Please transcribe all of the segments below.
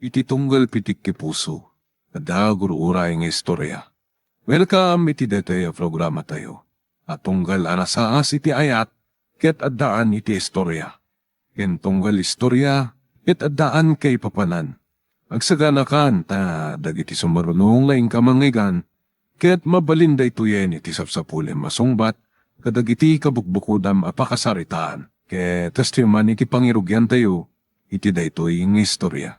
iti tunggal pitik ki puso, kada guruuray ng istorya. Welcome iti detoy programa tayo. At tunggal anasaas iti ayat, ket addaan iti istorya. Ken tunggal istorya, ket addaan kay papanan. Agsaganakan ta dagiti sumarunong laing kamangigan, ket mabalinda ituyen iti sapsapulem masungbat, kadagiti kabukbukudam apakasaritaan. Ket testiman iti pangirugyan tayo, iti daytoy ng istorya.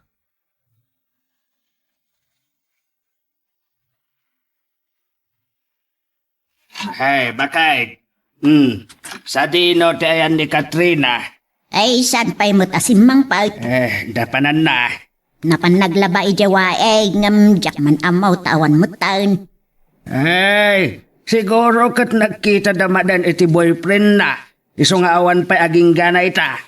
Hey, bakit? Sa dino ti ayan ni Katrina. Ay, saan pa'y mo't asimang paut? Dapanan na. Napan naglaba ijawa ngam jakman amaw tawan mo taon. Hey, siguro kat nagkita damadan iti boyfriend na. Iso nga awan pa'y aging gana ita.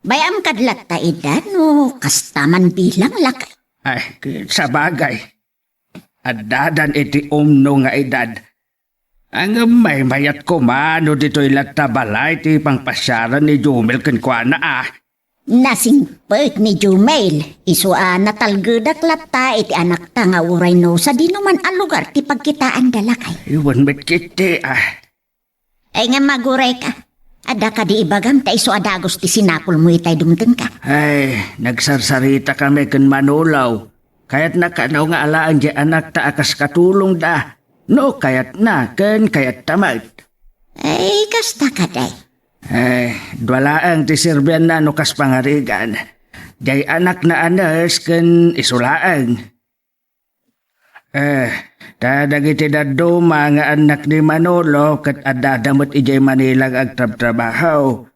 Bayam kadlat ta idan no, kastaman bilang lakay. Ay, sa bagay. Adadan iti umno nga edad. Ang may mayat ko mano dito'y latabalay ti pangpasyaran ni Jumel kenkwana Nasingpet ni Jumail, iso natalgudak latta iti anak ta nga uray no sa di naman ang lugar ti pagkitaan dalakay. Iwan met kiti Ay nga maguray ka. Ada ka di ibagam ta iso adagos ti sinapol mo itay dumteng ka. Ay, nagsarsarita kami ken manulaw. Kaya't nakanaw nga alaan di anak ta akas katulong da. No, kayat na, ken kayat tamad. Ay, kasta ka day. Ay, dwalaang ti sirbian na no kas pangarigan. Jay anak na anas ken isulaang. Dagiti daduma nga anak ni Manolo ket adadamot ijay Manilang agtrab-trabaho.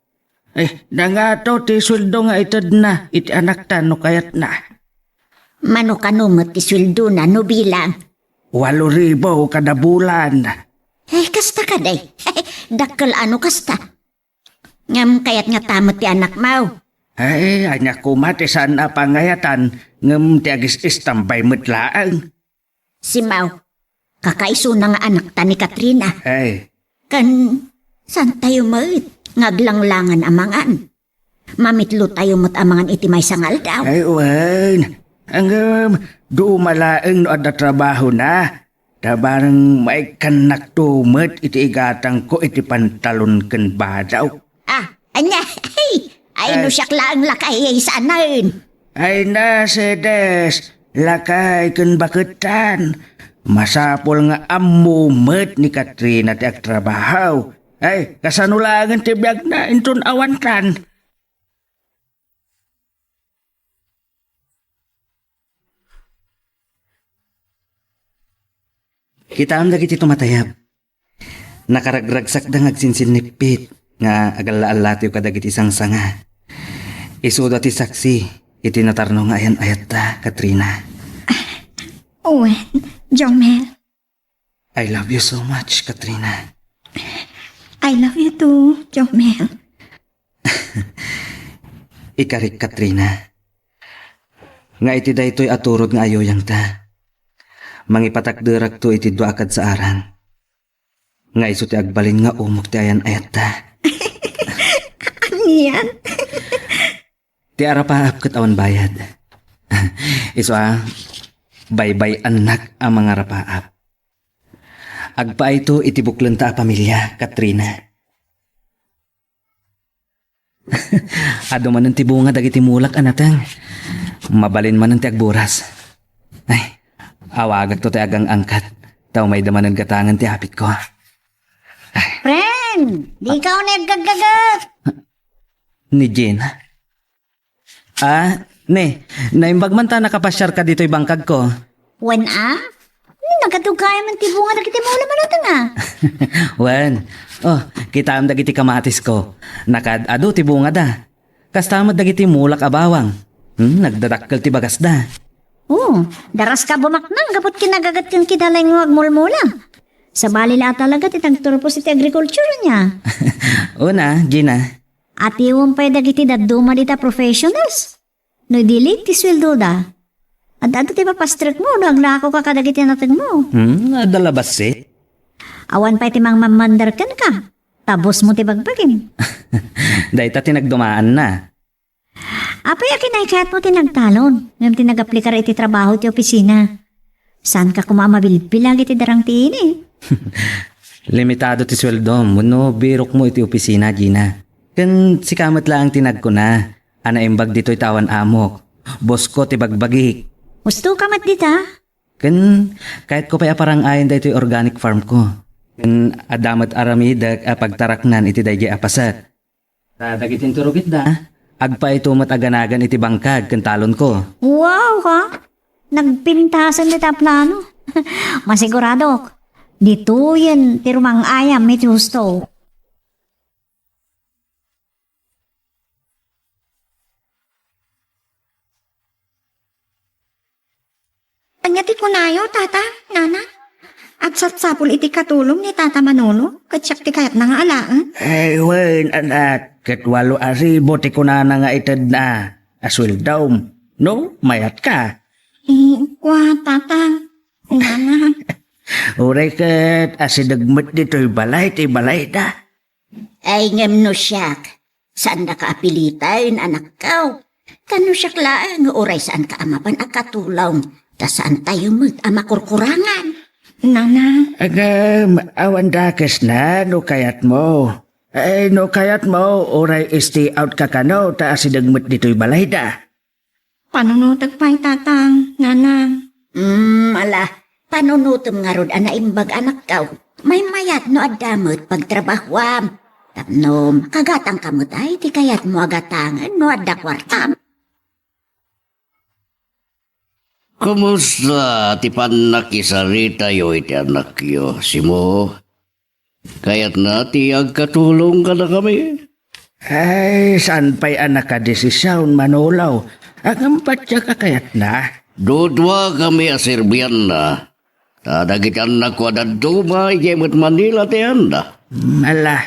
Nangato ti sweldo nga ited na iti anak ta no kayat na. Mano kanumot ti sweldo na no bilang. 8,000 kada bulan. Kasta ka day. Dakkel ano kasta. Ngam kayat nga tamot ti anak mau. Anya kumati saan na pangayatan ngem ti agis istambay metlaang. Si Mau, kakaiso na nga anak ta ni Katrina. Kan, san tayo maut? Ngaglanglangan amangan. Mamitlo tayo mo't amangan iti may sangal daw. Wan. Ang dumalaeng no ada trabaho na. Tabarang may kanak tumet iti igatang ko iti pantalon ken badaw. Anya, ay no siyak lang lakay ay sanain. Ay na, sedes. Lakay ken baketan. Masapol nga amumet ni Katrina ti agtrabaho. Ay, kasanulangan ti biag na inton awan kan. Kita am dagiti tumatayab. Nakaragragsak da ngagsinsinipit nga agalaallatiw kadagiti sangsanga. Isudo ti saksi iti natarno nga ayan ayat ta, Katrina. Owen, Jomel. I love you so much, Katrina. I love you too, Jomel. Ikarik, Katrina. Nga iti daytoy aturod nga ayoyang ta. Mangipatakderak to iti duakad sa aran. Nga iso ti agbalin nga umok ti ayan ayat ta. Aniyan? Ti arapaap ket awan bayad. Iso baybay anak ang mga rapaap. Agpa ito iti buklan ta a pamilya, Katrina. Ado man ang tibunga dagiti mulak anatang. Mabalin man ang ti agburas. Ay, awagag to ti agang angkat. Tao may damanan katangan ti hapit ko. Friend, di ka nagagagat. Ni Jen. Naimbag man ta nakapasyar ka dito'y bangkag ko. Wan nagatugay man tibunga na kita maula manata nga. Wan, kita am dagiti kamatis ko. Nakad-ado ti bunga da. Kastamad dagiti mulak abawang. Nagdadakkel ti bagas da. Daras ka bumaknang kapot kinagagat kang kidalay ng magmulmula. Sa balila talaga titagturpos iti agriculture niya. Una, Gina. At iwan pa'y dagiti daduma dita professionals. No dili ti sweldo da. At ato ti papastrek mo, no aglako ka kadagiti natag mo. Adalabas eh. Awan pa'y ti mang mamandarkan ka. Tabos mo ti bagbagin. Dahil ta tinagdumaan na. Apay akinay mo tinagtalon. Ngam tinagaplikar iti trabaho ti opisina. Saan ka kumamabilbilag iti darang tiini? Limitado ti sweldo mo no birok mo iti opisina, Gina. Kan si kamat lang tinag ko na. Ana imbag dito'y tawan amok. Boss ko ti bagbagik. Gusto ka mat dita? Kan kahit ko pa parang ayon dito'y organic farm ko. Kan adamat aramidag pagtaraknan iti dayjay apasat. Dadagitin turugit da. Agpa ito mataganagan iti bangkag kan talon ko. Wow ka! Nagpintasan ni plano. Masigurado. Dito yan, tirumang ayam, may gusto. Anyati ko nayo, tata, nana. At sapsapul iti katulong ni tata Manolo, katsyak ti kayat na nga alaan. Ay, wen, anak, katwalo aribo ti kunana nga itad na. Aswil daw, no, mayat ka. Kwa, tata, nana. Uray kat, asidagmat dito'y balay, ti balay da. Ay ngem no siyak. Saan na kaapilitain, anak kaw? Kano siyak laan, oray saan ka amapan akatulong. Ta saan tayo amakurkurangan? Nana, Agam, awan dakes na, no kayat mo. Ay, no kayat mo, oray stay out ka kano, ta asidagmat dito'y balay da. panunutag pa'y tatang, nana. Ala, panunutom nga rod anaimbag anak kaw. May mayat no adamot pagtrabahwam. Tapnom, kagatang kamot ay ti kayat mo agatangan no adakwartam. Kumusta ti panakisarita yo iti anak yo, Simo? Kaya't na ti agkatulong ka na kami. Ay, saan pa'y anak ka desisyon, Manolaw? Agam patya ka kayat na. Dudwa kami asirbiyan na. Tadagit anak ko daduma, ijemot Manila ti anda. Ala,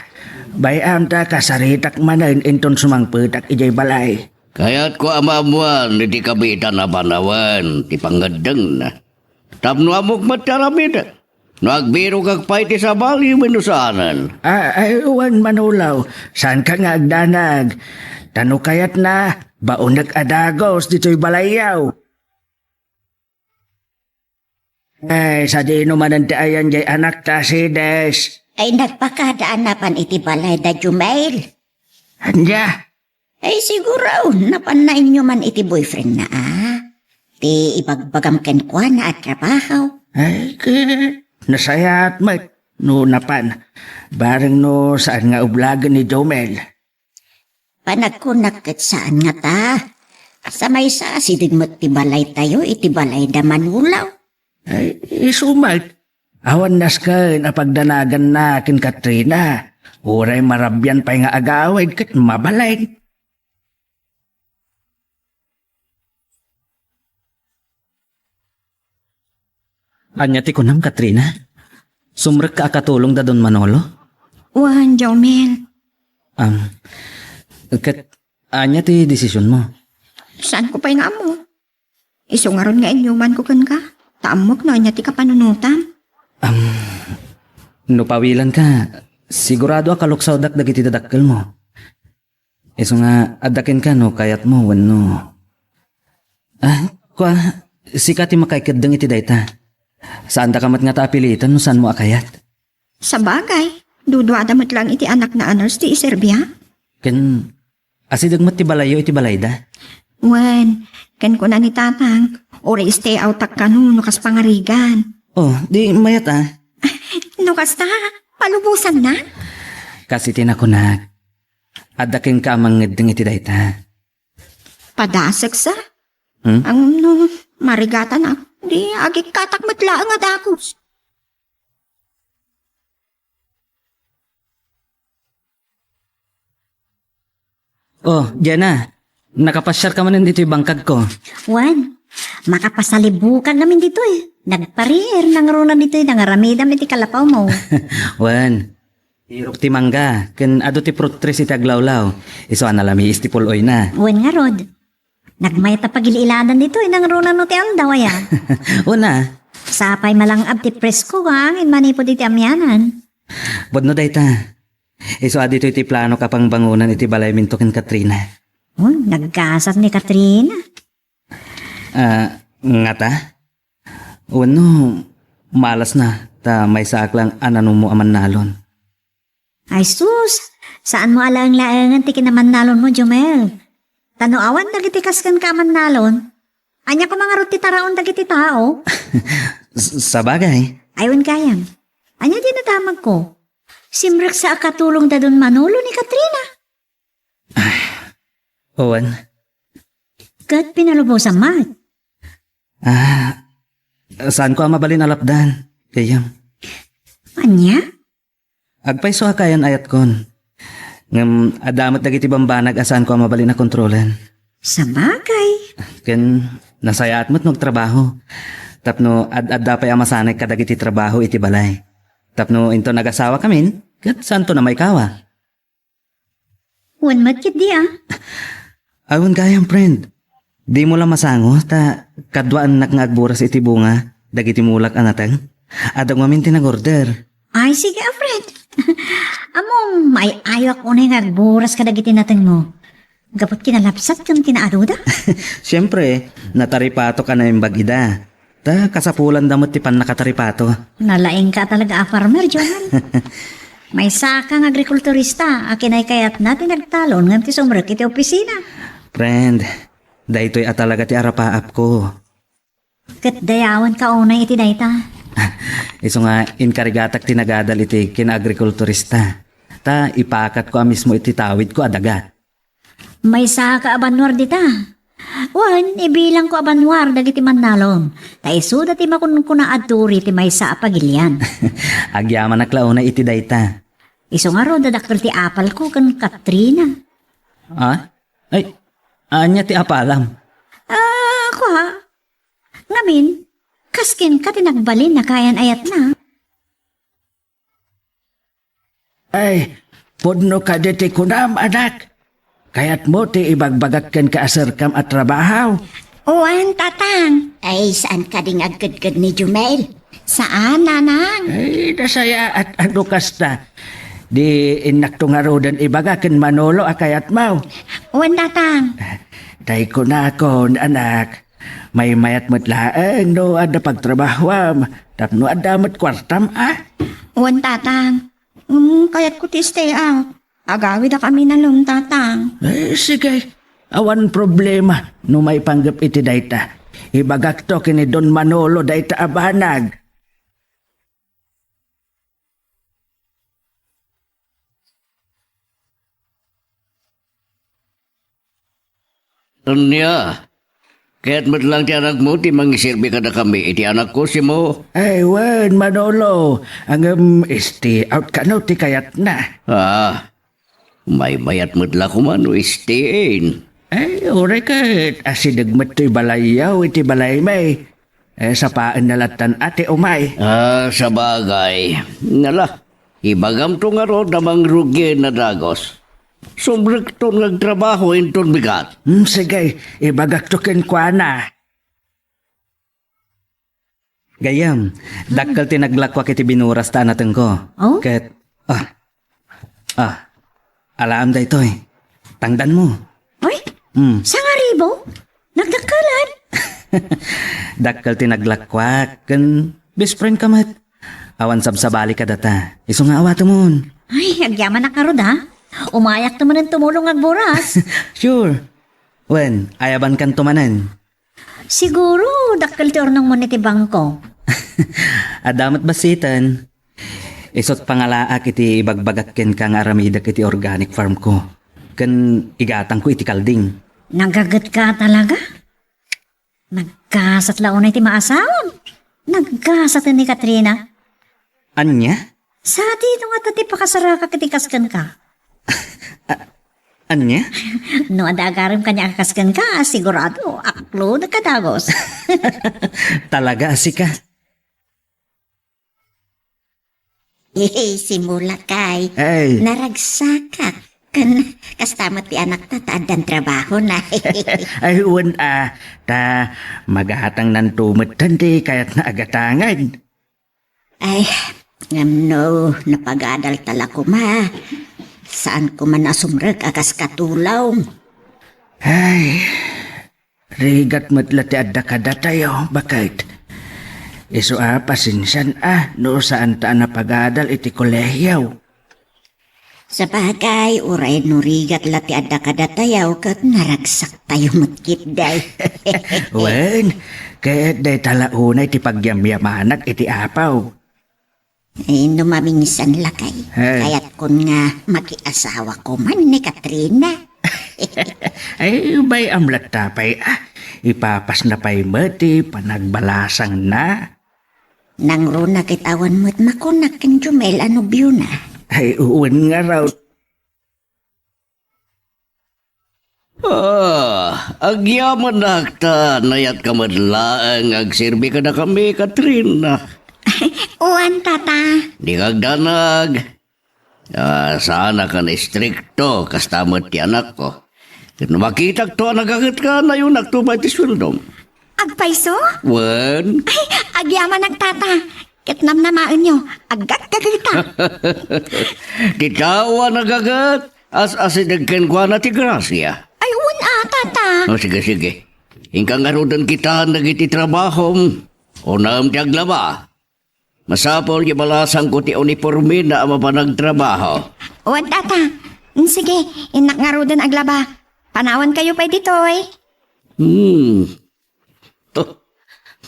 bayam ta kasaritak manan inton sumangpetak ijay balay. Kaya't ko amamuan iti kabitan na banawan, ti pangadang na. Tapno amok mataramid. No agbiro kag pay ti sabali minusanan. Ay, uwan Manolaw, saan ka nga agdanag? Tano kayat na, baon nag-adagos dito'y balayaw. Ay, sa di naman ang ayan jay anak ta si Des. Ay nagpakadaan na pan iti balay da Jumail. Anya, Ay siguro, napanain nyo man iti boyfriend na Ti ibagbagam ken kwa na at trabaho. ay, nasayat mat, no napan. Bareng no saan nga ublagan ni Jomel. Panagkunak ket saan nga ta? Sa may sa sidigmat ti balay tayo, iti balay da Manulaw. Ay, isumat. Awan nas ka napagdanagan na kin Katrina. Uray marabyan pa nga agawid kat mabalay. Anya ti kunam, Katrina? Sumrek ka akatulong da don Manolo? Wan, Jomel. Anya ti desisyon mo? Saan ko pa'y nga mo? Iso nga ron nga inyuman ko kan ka. Taamok no, anya ti ka panunutan. No pawilan ka, sigurado akaluksaw dak dagiti dadakkel mo. Iso nga adakin ka no, kayat mo, wano. Sikati makaikadang iti dayta. Saan da kamat nga taapilitan no saan mo akayat? Sa bagay, dudwadamat lang iti anak na anars ti iserbia. Ken, asidagmat ti balayo iti balayda. Wan, kan ko na ni tatang, ori stay out tak kanu, nukas pangarigan. Oh, di mayat Nukas ta, palubusan na. Kasi tinakunak. Adakin ka mangedeng iti dayta. Padasag sa. Hmm? Ang no, marigatan ako. Di, agik katak matlaang adakos. Oh, Diana. Nakapasyar ka man dito yung bangkag ko. Wan, makapasalibukan namin dito Nagparir nang runa dito nangaramidam iti kalapaw mo. Wan. Irok ti mangga. Ken ado ti fruit trees iti aglawlaw. Iso analami istipuloy na. Wan nga rod. Nagmayat na pagililadan dito nang runa no ti andaw Una. Sapay malangab ti presko hangin manipod iti amyanan. Bodno dayta. Iso adito iti plano kapang bangunan iti balay minto ken Katrina. Oh, nagkasat ni Katrina. Nga ta? Wano, malas na. Ta may saklang anano mo aman nalon. Ay sus, saan mo alang-laangan ti kinaman nalon mo, Jomel? Tanoawan dagiti kaskan ka man nalon. Anya ko mga ruti taraon dagiti tao. Sa bagay, Ayun kayam. Anya din natamag ko. Simrek sa akatulong da dun Manolo ni Katrina. Owen, Kat pinalubos sa mat. saan ko ang mabalin alapdan? Kayam, Anya? agpay so kayan ayat kon. Ngam adamat dagiti bambanag asan ko ang mabalin na kontrolan. Sa bagay. Ken nasayaat mo't magtrabaho. Tapno ad-adda pa'y amasanay kadagiti trabaho iti balay. Tapno into nagasawa kamin, kat santo na may kawa. Wan matkit di ah. Awon gayang friend. Di mo lang masango, ta kadwaan nakngagburas iti bunga, dagiti mulak anateng. Adang mamin tinag-order. Ay sige Fred. Among may ayo ako na ngagburas kadagiti natin mo. Gapot kinalapsat kang tinaaruda. Siyempre, nataripato ka na yung bagida. Ta kasapulan damot ti pan nakataripato. Nalaing ka talaga a farmer, Johan. May sakang agrikulturista, akin ay kayat natin nagtalon ngam ti sumrek iti opisina. Friend, daytoy atalaga ti arapaap ko. Kat dayawan ka unay iti dayta. Iso nga inkargatak tinagadal iti kina-agrikulturista. Ta ipakat ko mismo iti tawid ko adaga. May saka abanwar dita. Wan, ibilang ko abanwar dagiti mannalon. Ta isuda ti makunkuna adturi ti may sa apagilyan. Agyaman naklauna iti dayta. Iso nga ro dadakkel ti apal ko kan Katrina. Ay, anya ti apalam. Ako ha. Ngamin, kaskin ka tinagbalin na kayan ayat na. Ay, pudno ka diti kunam, anak. Kayat mo ti ibagbagakkan ka asarkam at trabaho. Uwan, tatang. Ay, saan ka ding agkad-kad ni Jumel? Saan, nanang? Ay, nasaya at ano kasta. Di inakto nga ro dan ibagakan Manolo akayat mo. Uwan, tatang. Tay ko na kon, anak. May mayat mo't laeng no ada pagtrabahwam. Tapno ada mo't kwartam Uwan, tatang. Kaya't ko ti stay out. Agawid na kami na lum, tatang. Sige, awan problema no may panggap iti dayta. Ibagak to kini Don Manolo dayta abanag. Anya, kaya't madlang ti anak mo, ti mangisirbi ka na kami, iti anak ko si mo. Ay, wen, Manolo. Ang stay out ka no, ti kayat na. May mayat madla ko man, o istiin. Ay, ore ka. Asidagmat to'y balayaw, iti balay may. Sa paan nalatan ate umay. Sa bagay. Nala, ibagam to nga ro namang rugi na dagos. Sumrek to nagtrabaho inton bigat. Sige, ibagak to ken kwa na. Gayam, dakkal tinaglakwak iti binuras ta natin ko. Oh? Ket, alam da ito eh. Tangdan mo. Oy, sa nga ribo? Nagdakalan? Dakkal tinaglakwak. Kan, best friend ka mat. Awan sabsabali ka data. Iso nga awato mo. Ay, agyaman na karod ha. Umayak naman ang tumulong agburas. Sure. Wen, ayaban kan tumanan. Siguro, dakkel ti ornong mo niti bangko. Adamat basitan. Isot pangalaak iti ibagbagakken kang aramidak iti organic farm ko. Kan igatang ko iti kalding. Nagagat ka talaga? Nagkasat laon na iti maasawam. Nagkasat ni Katrina. Anya? Sa dito nga tati pakasaraka kitikaskan ka. Anya? No, adagarim kanya kakaskan ka, sigurado, aklo na kadagos. Talaga asika. Simula kay. Ay, Naragsakak. Kastamat ti anak ta, taadan trabaho na. ay wen ta magahatang nan tumatan di kayat na agatangan. Ay, ngamno, napagadal tala ko ma. Saan ko man asumrek akas katulaw. Ay, rigat matla ti adda kada tayo, bakit? Iso pasinsan no saan ta napagadal iti kolehiyaw. Sa bagay, uray nurigat lati adda kadatayaw kat naragsak tayo matkit day. Wen, kaya't day talaunay ti pagyamyamanak iti apaw. Ay, numaminsan lakay. Hey. Kaya't kun nga mag-iasawa ko man ni Katrina. Ay, bay amlat tapay ipapas na pa'y mati panagbalasang na. Nang ro nakitawan mo't makunak ken Jumel ano biyo na. Ay, uwan nga raw. Agyaman na akta, nayat ka madlaang, agsirbi ka na kami, Katrina. Uwan, tata. Di kagdanag. Sana ka na strikto, kastamot ti anak ko. Kung makita to, nagagat ka na yun, naktubay ti swildom. Agpaiso? Wen, Ay, agyaman ang tata. Kitnam na maan nyo. Agak kagita. titawa nagagat, as-asidagkan ko na ti grasya. Ay, uwan tata. Sige, sige. Ingkang arudan kita nagiti trabaho. Unam ti aglaba. Masapol yung balasang ko ti uniforme na mapanagtrabaho. Uwan, tata. Sige, inak nga ro din aglaba. Panawan kayo pa dito, eh.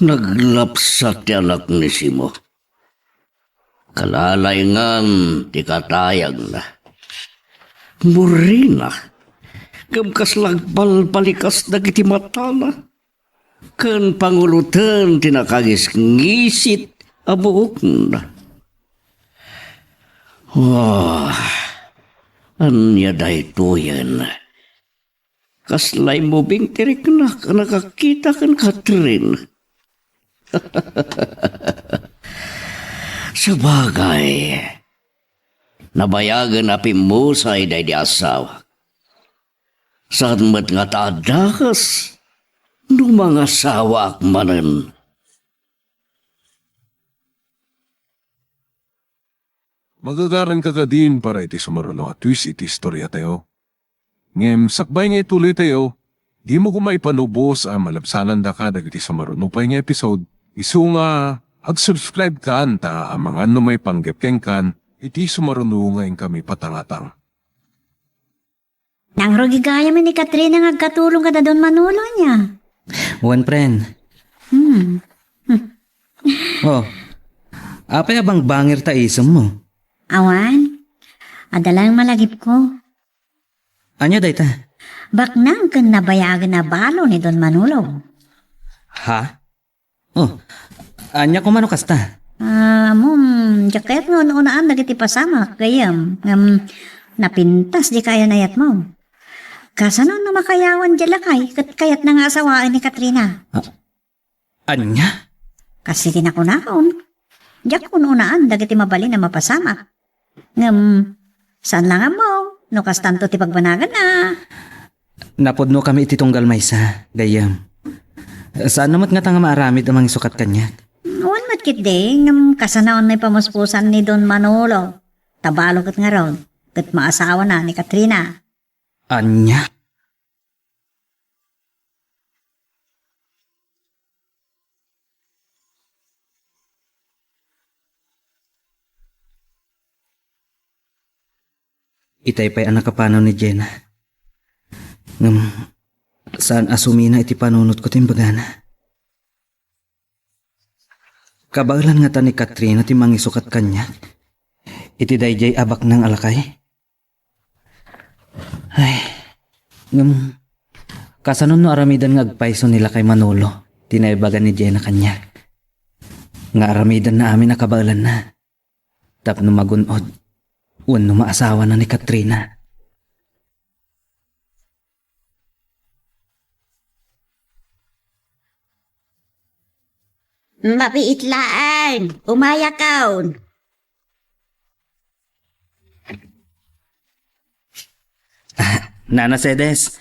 Naglapsat ti anak ni Simo. Kalalayngan ti katayag na. Murina. Gamkas lagbal palikas dagiti mata na. Kan pangulutan tinakagis ngisit abuok na. Anya dahito yan. Kaslay mo bing tirik na nakakita kan Catherine. Sabagay, nabayagan api musay day di asawa. Saan mat nga taadakas, no mga asawa akmanan. Magagaran ka din para iti sumaruno at twist iti istorya tayo. Ngem sakbay nga ituloy tayo, di mo kumay panubos ang malabsanan da ka dagiti sumaruno pa nga episode. Isu nga, ag-subscribe ka anta ang mga may panggepkeng kan, iti sumaruno nga kami patangatang. Nang ro gigaya man ni Katrina nga agkatulong ka na doon manulo niya. One friend. Oh, apay abang bangir ta isom mo. Awan, adalang malagip ko. Anya day ta? Baknang kan nabayagan na balo ni Don Manolo. Ha? Oh, anya ko mano kasta? Jaket mo noonaan dagiti pasama kayam. Napintas di kaya nayat mo. Kasano na makayawan di lakay kayat na nga asawaan ni Katrina. Anya? Kasi tinakunakon. Diyak kun unaan dagiti mabali na mapasama. Saan lang mo? No kastanto ti pagbanagan na. Napodno kami iti tunggal maysa, gayam. Saan namat nga tanga maaramid ang mga sukat kanya? Noon matkit ding, kasanaon may pamuspusan ni Don Manolo. Tabalo kat nga raw, kat maasawa na ni Katrina. Anya? Itay pa'y anak kapanaw ni Jenna. Saan asumina iti panunot ko timbagana? Kabaglan nga ta ni Katrina ti mangisukat kanya. Iti dayjay abak ng alakay. Ay, kasanon no aramidan nga agpaiso nila kay Manolo. Tinaibagan ni Jenna kanya. Nga aramidan na amin nakabaglan na. Tapno magunod. Uwan no maasawa na ni Katrina. Mapiitlaan, umaya kaon. Nana Sedes,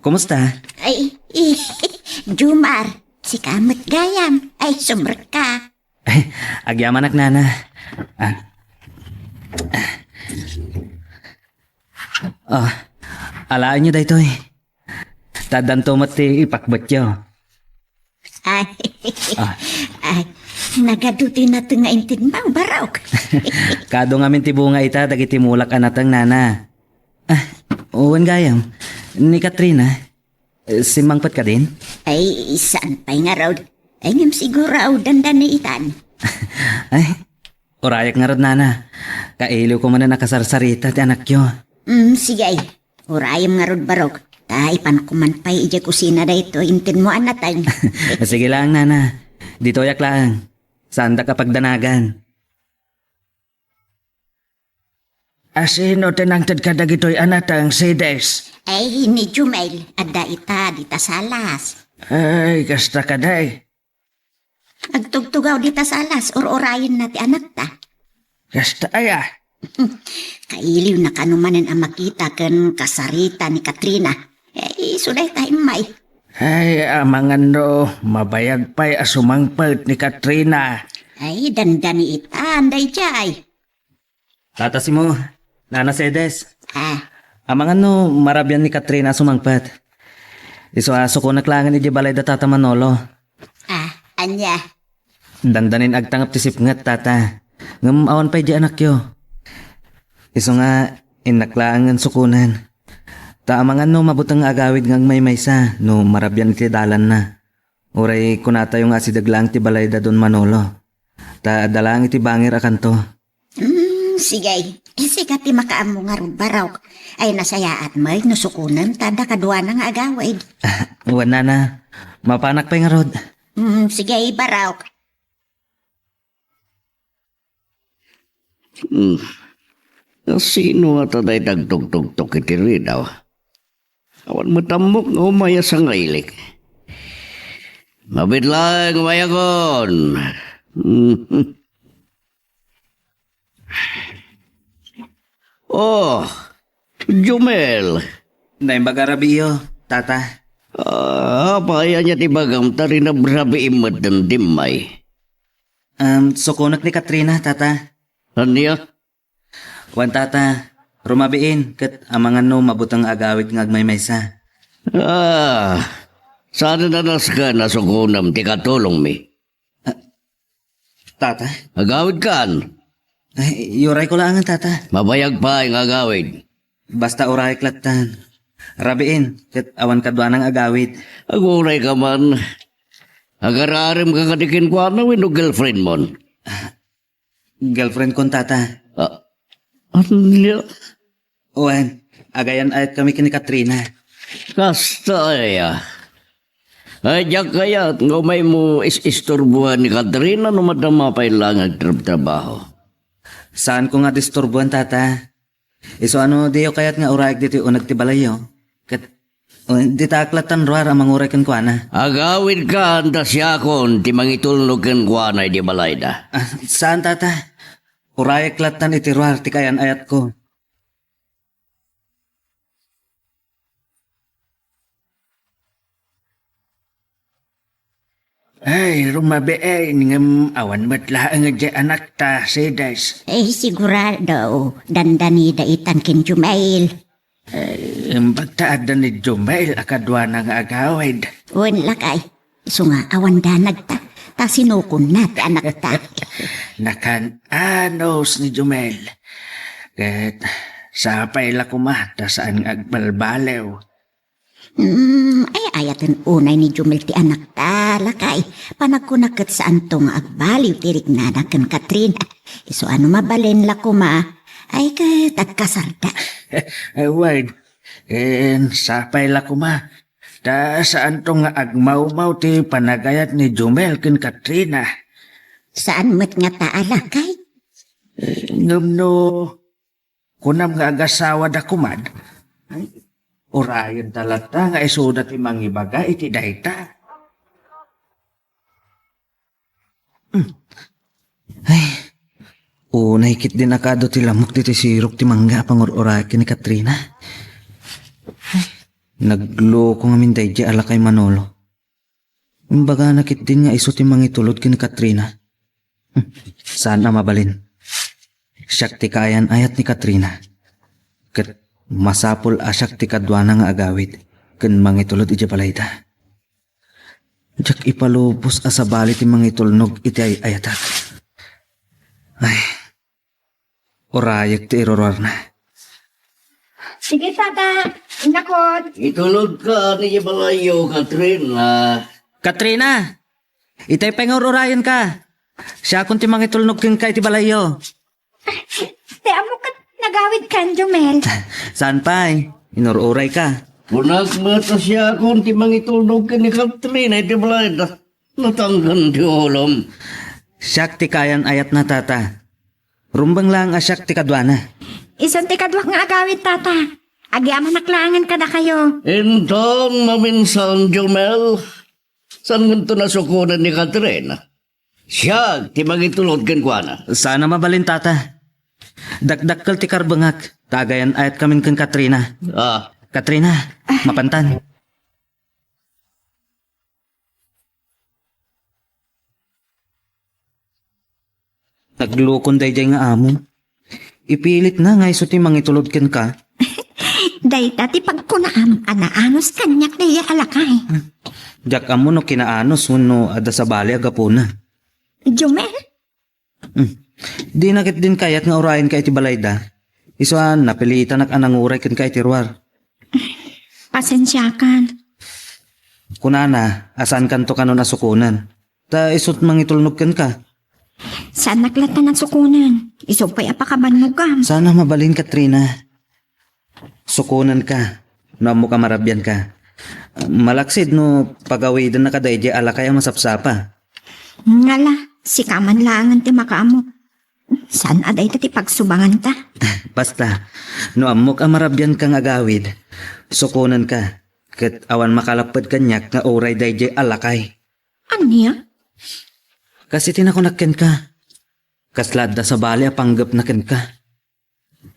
kumusta? Ay, Jumar, si Kamot Gayam, ay sumber ka. Ay, agyaman ak nana. Alaan niyo daytoy. Tadanto mo ti ipakbatyo. Ay, Ah. ay, nagaduti na ito nga intinbang barok. Kado nga min ti bunga ita, dagiti mulak anatang nana. Uwan gayam. Ni Katrina, simangpat ka din? Ay, saan pa'y nga raw? Ay, ngam siguro raw dandan ni itan. Ay, urayak nga rod nana. Kailiw ko man na nakasarsarita ti anak yo. Sige ay. Urayam nga rod barok. Ta, ipanukuman pa'y ija kusina da ito. Intin mo anatang. Sige lang nana. Dito yak lang. Saan da kapag danagan? Asino tinangtad ka dagitoy anatang si Des? Ay, ni Jumel. Adda ita, dita salas. Ay, kasta ka day. Agtugtugaw dita salas. Or-orayin na ti anak ta. Kasta aya. Kailiw na kanumanan ang makita kan kasarita ni Katrina. Eh, suday tayo may. Ay, amangan no, mabayag pa'y asumangpalt ni Katrina. Ay, dandani ita, anday jay. Tatasi mo, Nana Sedes. Ah, Amangan no, marabyan ni Katrina sumangpat. Iso-aso ko naklangan ni Balay da Tata Manolo. anya. Dandanin agtangap ti sipngat tata. Ngam awan pa'y di anak yo. Iso nga, inaklangan sukunan. Taamangan no, mabutang agawid ngang may maysa, no marabyan ti dalan na. Uray kunata yung asidaglang ti Balay da Don Manolo. Ta dalang iti bangir akanto. Sige, sikat ti makaamo nga ron baraw. Ay nasayaat may nusukunan, tada kadwa na nga agawid. Uwan na. Mapanak pa'y nga rod. Sige, baraw. Sino ata day dagtog-tog-tok iti ridaw? Awan matamok nga umaya sa ngailik. Mabidlang umayakon. Oh, Jumel. Naimbaga rabiyo, tata. Paya niya ti bagam tari na brabe imad ng dimay. Sukunak ni Katrina, tata. Anya? Wan tata, rumabiin, kat amangan no mabutang agawid ng agmaymaysa. Sana nanas ka na sukunam ti katulong mi. Tata? Agawid kan. Ay, yuray ko lang tata. Mabayag pa ang agawid. Basta uray klatan. Rabiin, kat awan kadwa ng agawid. Aguray ka man. Agararim ka kadikin ko ano wino girlfriend mo. Girlfriend kon tata. Ano? Uwan, agayan ayat kami kini Katrina. Kasta ya. Ay, diyak kaya, ngumay mo isturbuhan ni Katrina no madama pa ilang trabaho. Saan ko nga disturbuhan tata? Iso ano diyo kayat nga urayag dito unag ti balayo. Kat di taklatan ruar amang uray kan kuana. Agawid ka anda siya kon ti mangitulnog kan kuanay di balayda. Saan tata? Urayag klatan iti ruar ti kayan ayat ko. Ay, rumabi ay, ngam awan matla ang adya anak ta, si Des. Eh, sigurado, dandani da itan kin Jumail. Bagtaad ni Jumel, akadwa ng agawid. Uwan lakay. Iso nga, awan danag ta. Ta sinukon na ti anak ta. Nakan-anos ni Jumel. Kat sapay la kumata saan agbalbalew. Ay ayatan unay ni Jumel ti anak ta, lakay. Panagkunakat saan tong agbaliw tirik na kan Katrina. Iso ano mabalin la kuma, ay tagkasarda. Word, sapay la kuma. Ta saan tong agmaw-maw ti panagayat ni Jumel kin Katrina. Saan met nga ta alakay? Ngam no, kunam nga agasawa da kumad. Urayan talata nga isuda ti mangibaga iti dayta. Ay, unay kit din akado ti lamok dito sirok ti mangga pangururay ni Katrina. Ay, nagloko nga min daydi ala kay Manolo. Imbaga nakit din nga iso ti mangitulod kini Katrina. Saan na mabalin? Siyak ti kayan ayat ni Katrina. Kat masapul asyak ti kadwana nga agawid. Kan mangitulod iti balayda. Jak ipalubos asabali ti mangitulnog iti ay ayatak. Ay, orayak ti iroror na. Sige, tata. Inakot. Itulog ka ni Balayo, Katrina. Katrina! Itay pangororayan ka. Siya kung ti mangitulnog kin ka iti balayo. Te, amo ka nagawid kan, Jomel. Saan pa'y? Inururay ka. Punag mata siya kung ti mangitulog ka ni Katrina, iti balay da. Natanggan ti ulam. Siyak ti kayan ayat na tata. Rumbang lang asyak ti kadwana. Isang tikadwak nga agawid, tata. Agyaman naklangan ka na kayo. Entong maminsan, Jomel. Saan ganito nasukunan ni Katrina? Siya, ti mangitulog kan kwa na. Sana mabalin tata. Dakdakkel ti karbangak. Tagayan ayat kamin kan Katrina. Katrina, mapantan. Naglukon dayjay nga amo. Ipilit na nga iso ti mangitulod ken ka. Dayta ti pagkunaam anaanos kanyak na alakay. Jak amo no kinaanos no ada sa bali agapuna. Jomel? Di nakit din kayat nga orayan ka iti balayda. Isuan napilitan nak ananguray ken ka iti ruwar. Pasensyakan. Kunana, asan kanto kanon asukunan. Ta isot mangitulnog ken ka. Saan naklatan ng sukunan? Isupay apakaban mo ka. Sana mabalin Katrina. Sukunan ka. Namo ka marabyan ka. Malaksid no pagawidan na kadayjay ala kaya masapsapa. Ngala, si kaman langan ti makaamo. Saan aday ti pagsubangan ta? Basta, no amok ang marabyan kang agawid, sukunan ka. Kat awan makalapad kanyak nga oray dayjay alakay. Anya? Kasi tinakunakken ka. Kaslad da sa bali apanggap na ken ka.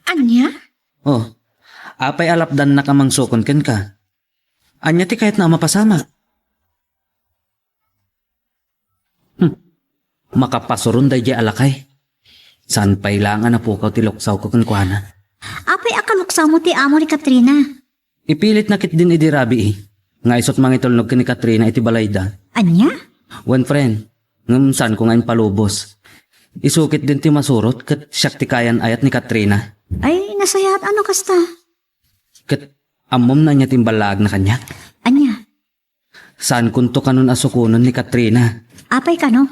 Anya? Oh, apay alapdan na kamang sukon ken ka. Anya ti kahit na mapasama. Makapasurun dayjay alakay. Saan pailangan na pukaw ti luksaw ko kuana. Apay akaluksaw mo ti amo ni Katrina. Ipilit nakit din idirabi eh. Nga isot mangitulnog ka ni Katrina iti balayda. Anya? One friend, ngam saan ko ngayon palubos. Isukit din ti masurot kat siyak ti kayan ayat ni Katrina. Ay, nasayat ano kasta? Kat amom na niya timbalag na kanya. Anya? Saan kunto kanon asukunon ni Katrina? Apay ka no?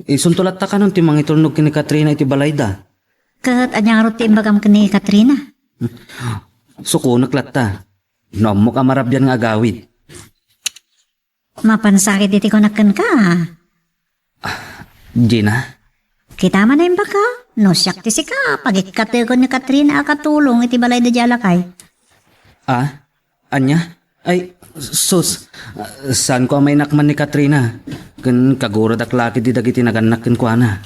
Isuntulat ta kanon ti mangitulnog ki ni Katrina iti balayda. Kat anyang ruti imbagam ka ni Katrina. Sukunak latta. No mo ka marabyan nga agawid. Mapansakit iti ko nakan ka. Gina, Kita man na yung baka. No siyak ti si ka. Pagikate ko ni Katrina akatulong iti balay da jalakay. anya? Ay, sus, saan ko may nakman ni Katrina? Kan kagurad ak laki di dagiti naganak ken kuana.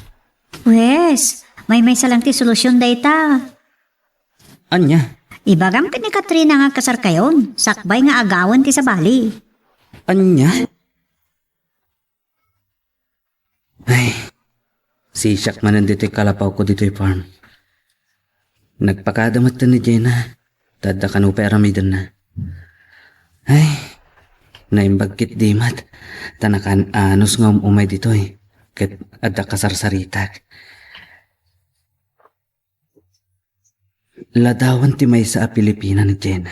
Wes, may salang ti solusyon dayta. Anya? Ibagam ka ni Katrina nga kasar kayon. Sakbay nga agawan ti sa bali. Anya? Ay, sisak man nandito kalapaw ko dito'y farm. Nagpakadamat ni Jenna. Tada ka no peramidan na. Ay, naimbagkit di mat. Tanakan anos nga umay dito'y. Kat adda kasarsaritak. Ladawan ti may sa Pilipina ni Jenna.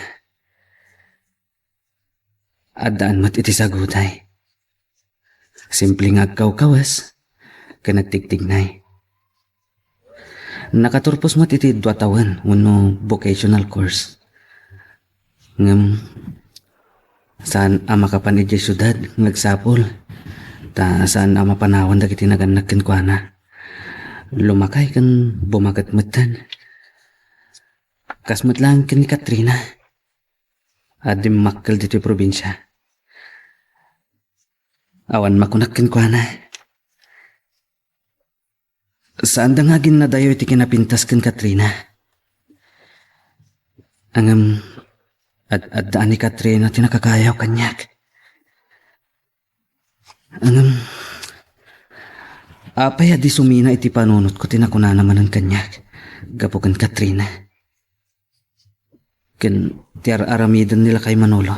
Adaan mat iti sagutay. Simple nga kawas. Kanagtigtignay. Nakaturpos mat iti 2 taon uno vocational course. Ngam saan ama kapan iti syudad ngagsapol. Ta saan ama panawan dagiti naganak ken kuana. Lumakay kan bumagat metan. Kasmet lang ken ni Katrina. Adim makkel diti probinsya. Awan makunak ken kuana. Saan da nga ginadayo iti kinapintas ken Katrina? Angam at-addaan ni Katrina tinakakayaw kanyak. Angam apay adi sumina iti panunot ko tinakuna naman ang kanyak. Gapo ken Katrina. Ken tiar aramidan nila kay Manolo.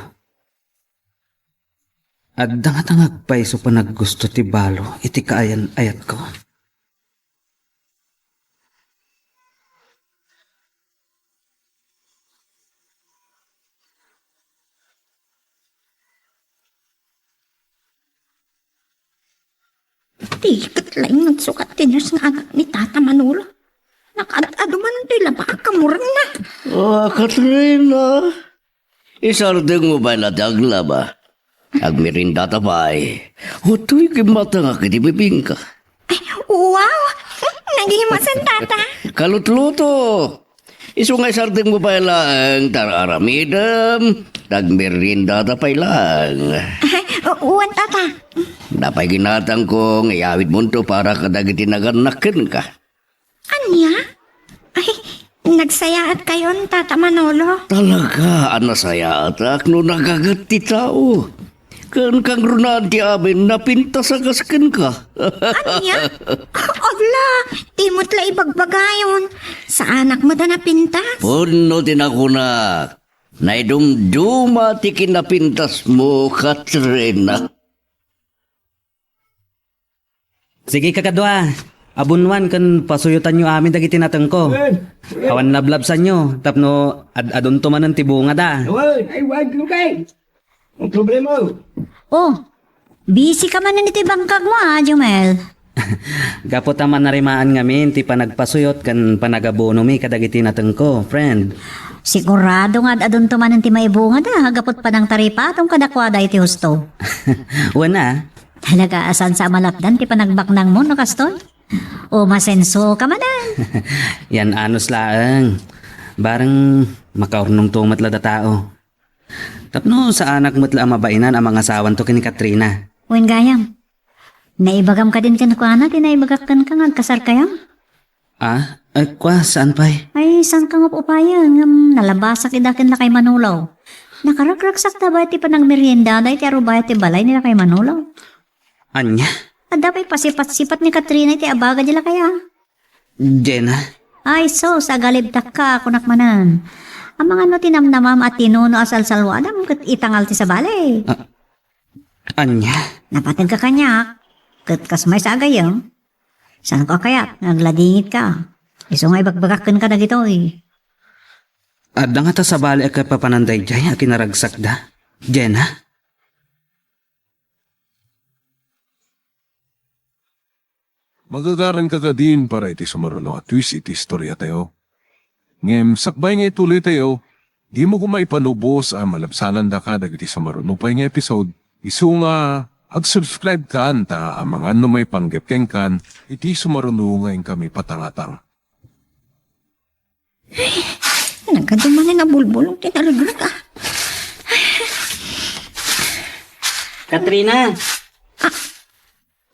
At dangatangag pa iso pa naggusto ti balo, iti kaayan ayat ko. Di katlaing nagsukat tiners nga anak ni Tata Manolo. Nakadado man tila baka kamurang na. Katrina. Isardeng mo ba na dagla ba? Agmirinda tabay. Hutoy kimata nga kitibibing ka. Ay, wow! Nagihimasan, Tata. Kalutluto. Iso nga isardeng mo ba lang tararamidam. Dagmirinda tapay lang. Uwan, Tata. Napay ginatang kong iawit mo to para kadagiti naganakin ka. Anya? Ay, nagsayaat kayon, Tata Manolo. Talaga, anasaya atak no nagagat ti tao. Kan kang runan ti amin, napinta sa kaskin ka. Anya? Agla, timot la ibagbagayon. Sa anak mo da napintas. Puno din ako na. Naidumduma ti kinapintas mo, Katrina. Sige kakadwa, abunwan kan pasuyutan nyo amin dagiti nateng ko. Awan lablabsan nyo, tapno adon tumanan ti bunga da. Oh, busy ka man na iti bangkag mo Jumel. Gapot naman narimaan ngamin ti panagpasuyot kan panagabono mi kadagiti nateng ko, friend. Sigurado nga adon tumanan ti maibunga da, hagapot pa ng taripa atong kadakwada iti husto. Wana, Talaga asan sa malapdan ti panagbaknang mo no kastoy? O masenso ka manan. yan anos laeng. Barang makaurnong tumat la da tao. Tapno sa anak mo't la mabainan ang mga asawan to kini Katrina. Uwin gayam, naibagam ka din kanukwana, tinaibagakan ka nga kasar kayam? Ah, ay kwa, saan pa'y? Ay, san ka nga upayan, nalabasak idakin na kay Manulaw. Nakaragragsak na ba ti panagmerienda na iti arubaya ti balay nila kay Manulaw? Anya? At dapat pasipat-sipat ni Katrina iti abaga nila kaya. Jenna? Ay, so, sa galibtak ka, kunak manan. Ang mga no tinamnamam at tinuno asal salwadam kat itangal ti sa balay. Anya? Napatag ka kanyak, kat kasmay sa agayang. Saan ka kaya? Nagladingit ka. Iso nga ibagbagakan ka na gito eh. Adda nga ta sa bali ak papananday jay a kinaragsak da. Jenna? Magagaran ka ka din para iti sumaruno at twist iti istorya tayo. Ngem, sakbay nga ituloy tayo, di mo kumay panubos ang malabsanan da ka dagiti sumaruno pa nga episode. Isu nga, ag-subscribe ka anta ang mga ano may panggapkeng kan, iti sumaruno ngayon kami patangatang. Nagkadumanin na bulbulong tinaraglag ah. Katrina!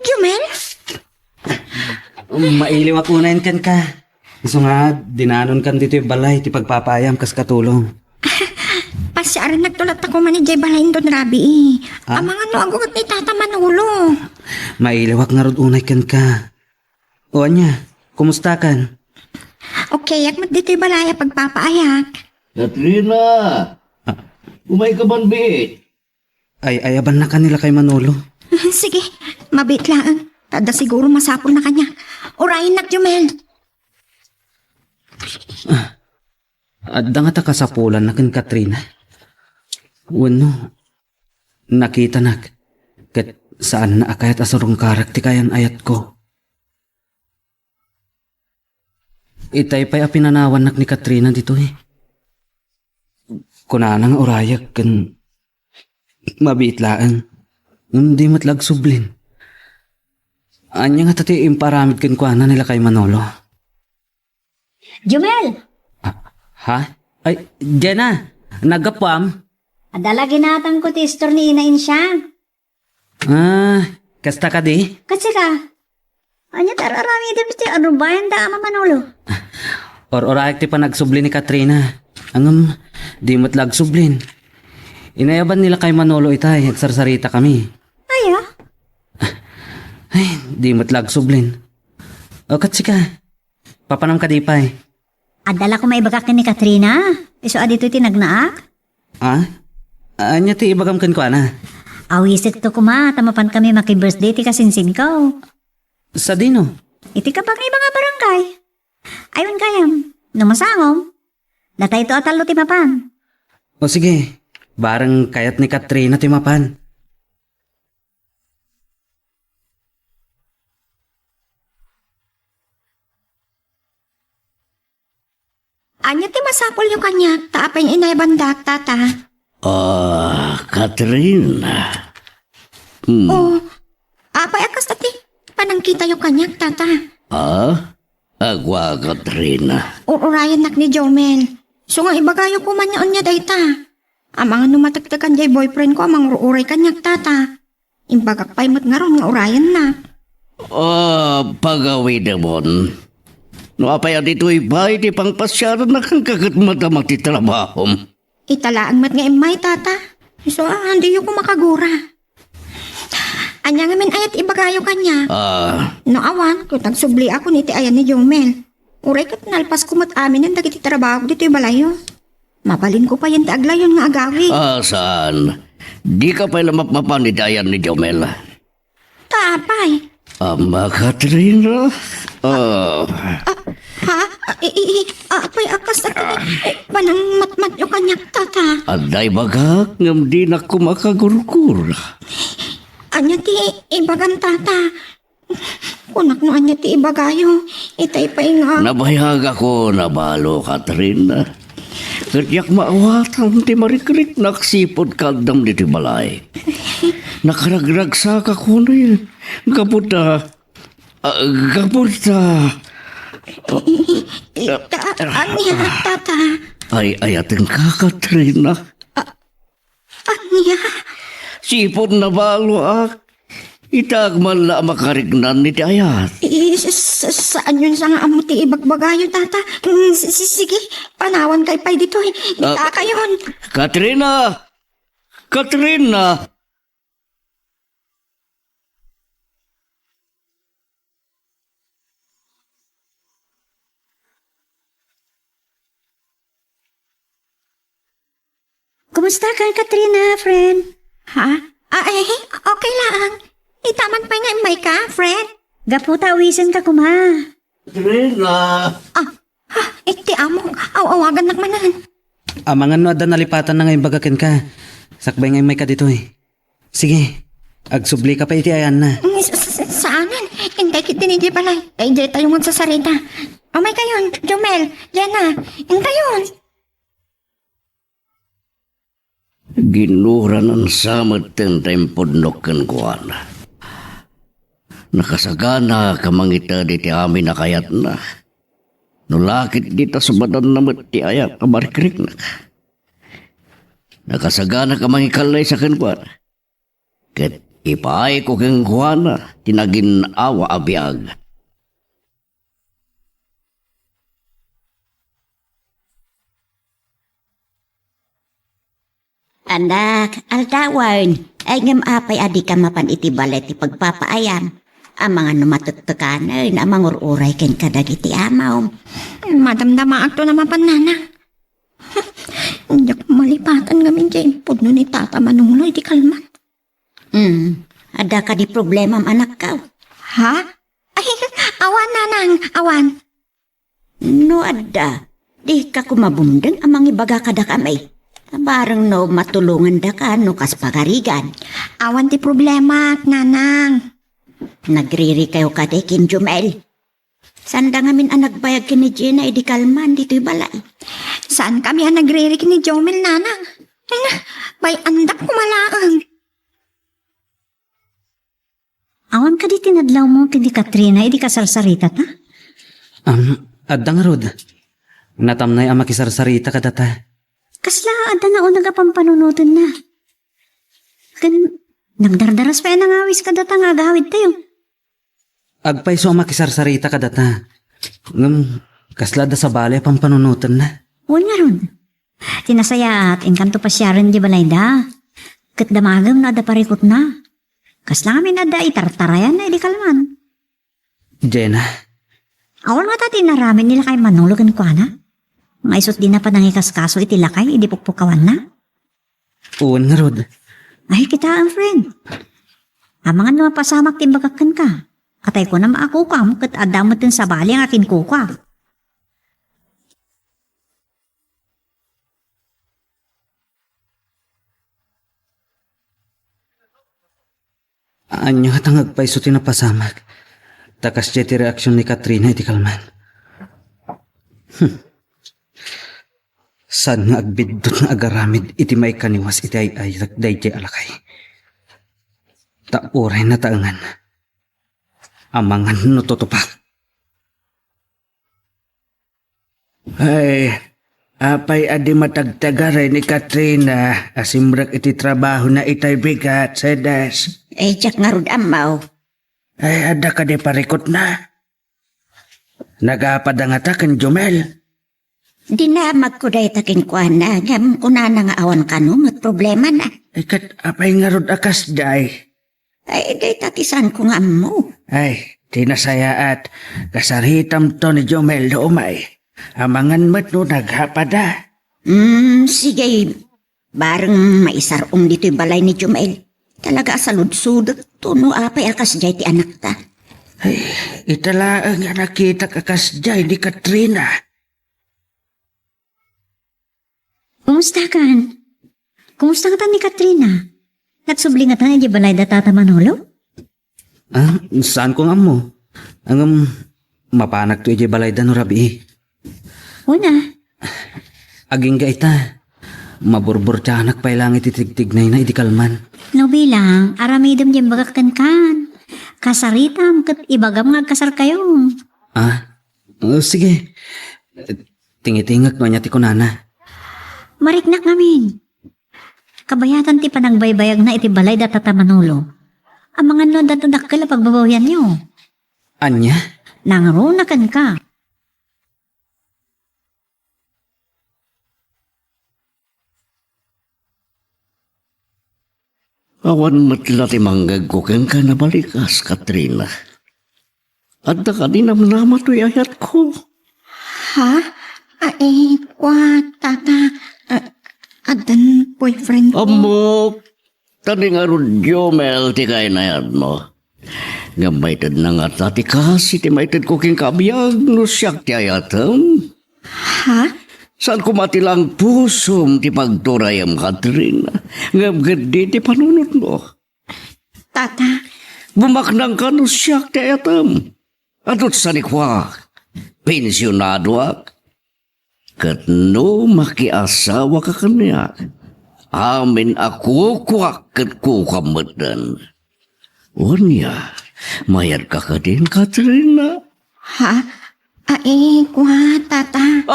Jumel? Mailiw ako na kan ka. Iso nga, dinanon kan dito yung balay, ti pagpapayam kas katulong. Pasyaran nagtulat ako man ni Jay Balayin doon, Rabi eh. Ang mga nuagot ni Tata Manolo. Mailiw ak nga rod unay kan ka. O anya, kumusta kan? Okay, yak dito yung balaya pagpapaayak. Katrina! Umay ka banbit. Ay, ayaban na kanila kay Manolo. Sige, mabit lang. Tada siguro masapol na kanya. Orayin nak, Jumel. Adda nga ta kasapulan na kan Katrina. Wano, nakita nak. Kat saan na akayat asarong karak ti kayan ayat ko. Itay pa'y apinanawan nak ni Katrina dito eh. Kunanang orayak kan mabitlaan. Hindi matlag sublin. Anya nga tati imparamid kan kuana nila kay Manolo. Jumel! Ha? Ay, Jenna! Nagapam? Adala ginatang ko ti istor ni inain siya. Ah, kasta ka di? Kasi ka, anya tararami din ti arubayan da ama Manolo. Or-orayak ti pa nagsublin ni Katrina. Angam, di matlag sublin. Inayaban nila kay Manolo itay, agsarsarita kami. Ay ah, Ay, di matlag sublin. O katsika, papanam ka di pa eh. adala ko maibagakin ni Katrina. Iso adito ti nagnaak. Ah? Anya ti ibagam kan ko ana? Awisit to kuma, tamapan kami maki-birthday ti kasinsin ko. Sa dino? Iti kapag ni mga barangay. Ayun kayam, numasangom. Natay to atalo ti mapan. O sige, barang kayat ni Katrina timapan. Anya ti masapol yung kanya, taapay inay bandak, tata. Katrina. Oh, apay akas tati, panangkita yung kanya, tata. Agwa, Katrina. Urayan nak ni Jomel. So nga ibagayo ko man niya dayta. Amang numatagtagan jay boyfriend ko amang uray kanyak tata. Imbagak pay mat nga ron nga urayan na. Pagawi demon. No apay dito ibay di pang pasyaran na kang kagat madamak ti trabahom. Italaang mat nga imay tata. So hindi ko makagura. Anya nga min ayat ibagayo kanya. No awan, kung tagsubli ako niti ayan ni Jomel. Uray kat nalpas kumot amin ang dagiti trabaho dito yung balayo. Mabalin ko pa yan taaglayon nga agawi. Saan? Di ka pa lamap-mapan ni Dayan ni Jomel. Tapay. Ama, Katrina. Apay akas at panang matmat yung kanyak tata. Aday bagak ngam di na kumakagur-gur. Anya ti ibagan tata. Kunak no anya ti ibagayo. Itay pa nga. Nabayag ako nabalo, Katrina. Katiyak maawatan ti marikrik naksipod kaldam di ti balay. Nakaragrag sa kakuno yun. Kaputa. Anya tata. Ay ayatin ka, Katrina. Anya. Sipod na balo itagman la makarignan ni ti ayat. Saan yun sa nga amo ti ibagbagayo tata? Sige, panawan kay pay dito. Ita kayon. Katrina! Katrina! Kumusta ka, Katrina, friend? Ha? Ay, okay lang. Itaman pa nga may ka, friend. Gaputa, awisan ka kuma. Katrina! Iti amo, awagan nakmanan. Amangan no ada nalipatan na ngayon bagakin ka. Sakbay ngayon may ka dito eh. Sige, agsubli ka pa iti ayan na. Saanan? Hintay kit din hindi balay. Kay di tayo magsasarita. May kayon, Jomel, Jenna, hintayon. Ginura ng samad ten tempodnokan ko ana. Nakasagana kamangita di ti amin na kayat na. Nulakit dito sa badan namat ti ayat kamarikrik na. Nakasagana kamangikalay sa kankuan. Ket ipaay ko kang kuana tinagin awa abiyag. Anak, altawan. Ay ngam apay adi ka mapan iti balet ti pagpapaayam. Ang mga numatuttukanan, ang mga uray ken kadagiti amaw. Madamdama akto naman panana. Hindi ko malipatan ngamin dyan. Pudno ni Tata Manulo, di kalman. Ada ka di problema am anak ka. Ha? Ay, awan nanang, awan. No ada, di ka kumabundang ang mga ibaga kada kamay. Barang no matulungan da ka no kas pagarigan. Awan ti problema, nanang. Nagriri kayo kade kin Jomel. Sanda ngamin ang nagbayag kini Jenna di kalman dito'y balay. Saan kami ang nagririk ni Jomel, nanang? Bay andak kumalaang. Awan ka di tinadlaw mo kini Katrina, di ka sarsarita ta? Adda nga rod. Natamnay ang makisarsarita ka data. Kasla, ada na o nagapampanunutan na. Nagdardaras pa yan ang awis ka data nga agawid tayo. Agpay so makisarsarita ka data. Kasla da sa bale pampanunutan na. Huwag nga ron. Tinasaya at inkanto pa siya rin di balay da. Kat damagam na da parikot na. Kasla kami na da itartarayan na di kalman. Jenna. Awan nga ta tinaramin nila kay Manolo kan kwa na. Nga isot din na pa nangikas kaso iti lakay, idi pukpukawan na. Uwan nga rod. Ay, kita ang friend. Amangan na mapasamak timbagakan ka. Katay ko na maaku ka, kat adamot din sa bali ang akin kuka. Anyo hatang agpaiso ti napasamak. Takas jay ti reaksyon ni Katrina iti kalman. Saan nga agbidot nga agaramid iti may kaniwas iti ay day jay alakay. Tauray na taangan. Amangan no tutupak. Ay, apay adi matagtagaray ni Katrina asimrak iti trabaho na itay bigat, sedes. Eh, jak nga rod amaw. Ay, ada ka di parikot na. Nagapadangatakan, Jomel. Dinamag ko dahi takin ko na, ngam ko na nga awan ka no, mat problema na. Ikat apay nga rod akas day. Ay, dahi tatisan ko nga mo. Ay, tinasaya at kasaritam to ni Jomel do umay. Amangan mo't no naghapada. Sige. Bareng maisarong dito yung balay ni Jumel. Talaga salud-sudot to no apay akas jay ti anak ta. Ay, itala ang nakita kakas day ni Katrina. Kumusta kan? Kumusta ka ni Katrina? Nagsublingat na yung balay da tata Manolo? Ah, saan ko nga mo? Ang mapanag to iti balay da no rabi. Una. Aging ga ita. Maburbur tiya anak pa ilang ititigtignay na iti kalman. No bilang, aramidam yung bagakan kan. Kasaritam kat ibagam nga kasar kayo. Ah, sige. Tingitingak no niya ti kunana. Mariknak namin. Kabayatan ti panagbaybayag na iti balay da tata Manolo. Ang mga no datudakkel pagbabawyan nyo. Anya? Nangarunakan ka. Awan matla ti manggag ko kang ka nabalikas, Katrina. At da ka din namnama to'y ayat ko. Ha? Ay, kwa, tata. Adan boyfriend ko. Amo, tani nga ron Jomel ti kay na yan mo. Nga maitad na nga tati kasi ti maitad ko king kabiyag no siyak ti ayatam. Ha? Saan ko matilang pusom ti pagturayam, Katrina? Nga gadi ti panunot mo. Tata, Bumaknang ka no siyak ti ayatam. Atot sa nikwa, pensyonado ak. Kat no makiasawa ka kanya. Amin ako kwak kat kukamadan. Unya, mayad ka ka din, Katrina. ha? Ay, kwa, tata.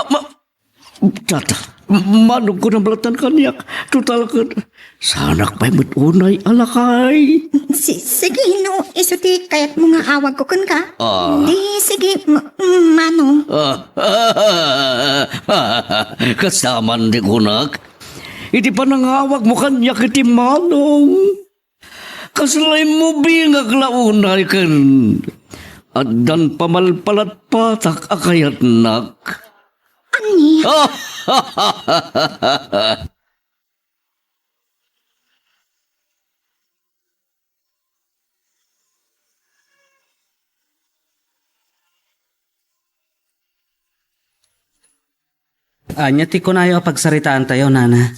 Tata, manong ko na balatan kanyak. Total ka, sanak pa'y matunay alakay. Sige, no, isuti, kaya't mo nga awag ko kan ka. Ah. Di, sige, mano. Kasaman di kunak. Iti pa nangawag mo kanyak iti manong. Kasalay mo bingag launay kan. At dan pamalpalat patak akayat nak. Ani? Anya ti kunayo pagsaritaan tayo, nana.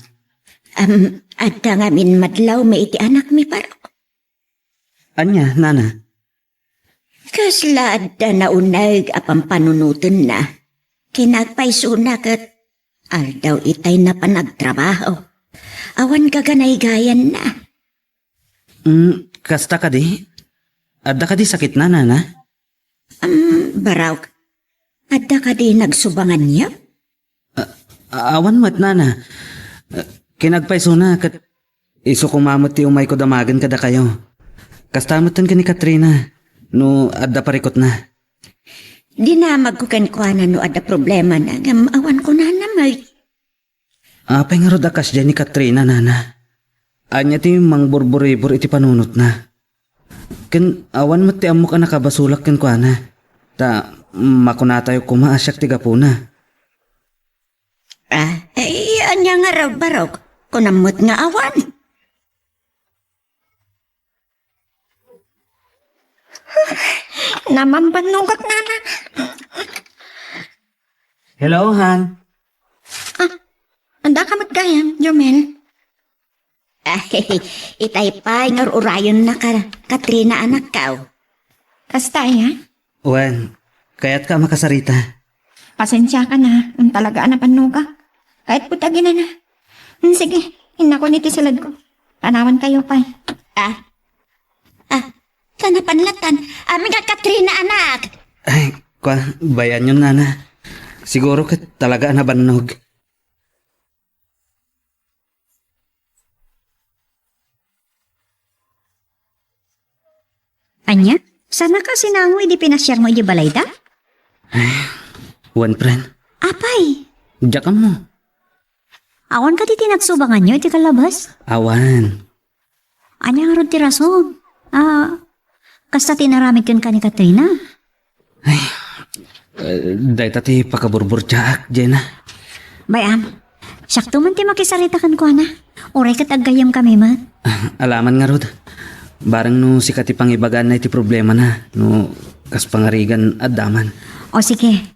Adda nga min madlaw may iti anak mi parok. Anya, nana. Kasla adda na unag apang panunutan na. Kinagpaiso na kat aldaw itay na panagtrabaho. Awan kaganay gayan na. Kasta ka di? Adda ka di sakit na, nana? Baraw, adda ka di nagsubangan niya? Awan mat, nana. Kinagpaiso na kat iso kumamot ti umay ko damagan kada kayo. Kastamatan ka ni Katrina. No, adda parikot na. Dinamag ko kan ko no adda problema na ngam awan ko na namay. Apay nga rod akas dyan ni Katrina, nana. Anya ti mang burburibur iti panunot na. Ken awan mat ti amo ka nakabasulak ken ko na. Ta makunatayo kumaasyak ti gapuna. Anya nga raw barok, kunamot nga awan. Namambanugak na na. Hello, Han. Anda ka magkayam, Jomel. Itay pa, nga urayon na ka, Katrina anak ka. Kasta ya? Wan, kaya't ka makasarita. Pasensya ka na. Ang talaga na panuga. Kahit putagin na na. Sige, hinako niti salad ko. Tanawan kayo pa. Sana panlatan, aming ka Katrina anak. Ay, bayan yun, Nana. Siguro ka talaga nabanog. Anya, sana ka sinangoy di pinasyar mo di balayda? Wan, friend. Apay, Diyan mo. awan ka di tinagsubangan nyo, di kalabas? Awan. Anya nga ron ti rason? Kasta tinaramid kan ka ni Katrina? Day tati pakaburbur tsaak, Jenna. Bayam, sakto man ti makisarita kan ko na. Uray kat aggayam kami man. Alaman nga rod. Barang no sikat ipang ibagan na iti problema na. No kas pangarigan at daman. O sige.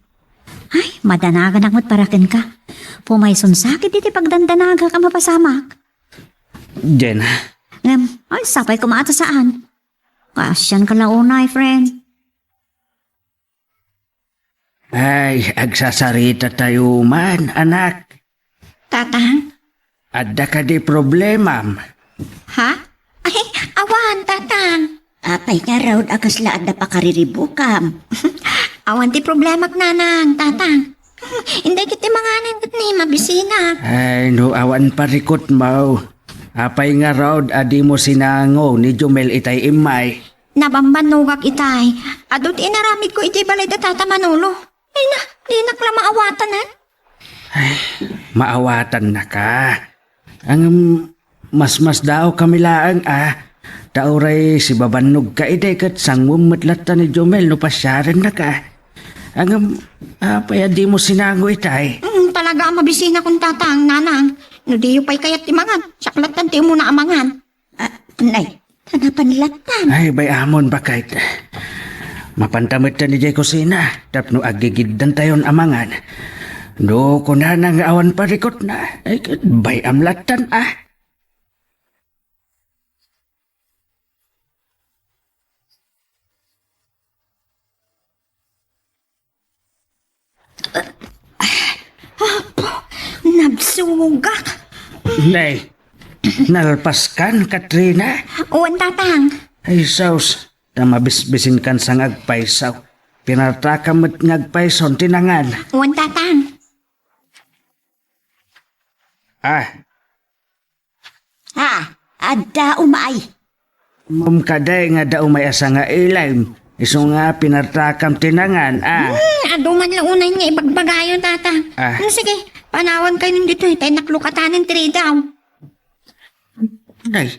Ay, madanagan akmat parakin ka. Pumayson sakit iti pagdandanaga ka mapasamak. Jenna. Ay, sapay kumata saan? Kasyan ka launay, friend. Ay, agsasarita tayo man, anak. Tatang? Adda ka di problema. Ha? Ay, awan, tatang. Apay nga raw agasla adda pa kariribukam. Awan ti problema nanang, tatang. Hindi kiti manganan kat ni mabisina. Ay, no awan parikot mo. Apay nga raw adi mo sinango ni Jomel itay imay. Nabambanugak itay. Adot inaramid ko iti balay da tata Manolo. Ay na, di nakla maawatan han. Maawatan na ka. Ang mas daw kamilaang Tauray si babanog ka ide kat sangwam matlata ni Jomel no pasyaran na ka. Ang apay adi mo sinango itay. Talaga ang mabisina kong tatang, nanang. No di pa'y kayat timangan. Saklatan ti mo na amangan. Nay, tanapanlatan. Ay, bay amon ba kahit mapantamit ta ni Jay Kusina. Tapno agigiddan tayon amangan. Do ko na nang awan parikot na. Ay, bay amlatan Nabsugak. Nay, nalpaskan, Katrina. Uwan tatang. Ay, saus. Mabisbisin kan sang agpaisaw. Pinartakamot ngagpaison tinangan. Uwan tatang. Adda umay. Mumkaday nga daw may asa nga ilaym. Iso nga pinartakam tinangan. Aduman lang unay nga ibagbagayon tatang. Sige, panawan kayo nung dito. Tayo naklukatanin tiri daw. Nay,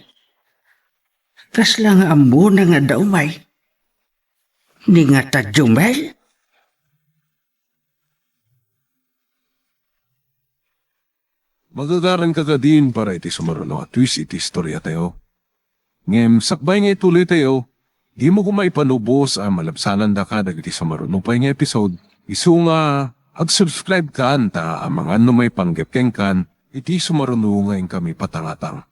kasla nga ambo na nga daw may. Ni nga ta Jomel. Magagaran ka ka din para iti sumaruno at twist iti istorya tayo. Ngem, sakbay nga ituloy tayo, di mo kumay panubos ang malabsanan da ka dagiti sumaruno pa nga episode. Isu nga, ag-subscribe ka anta ang mga may panggepkeng kan, iti sumaruno ngayon kami patangatang.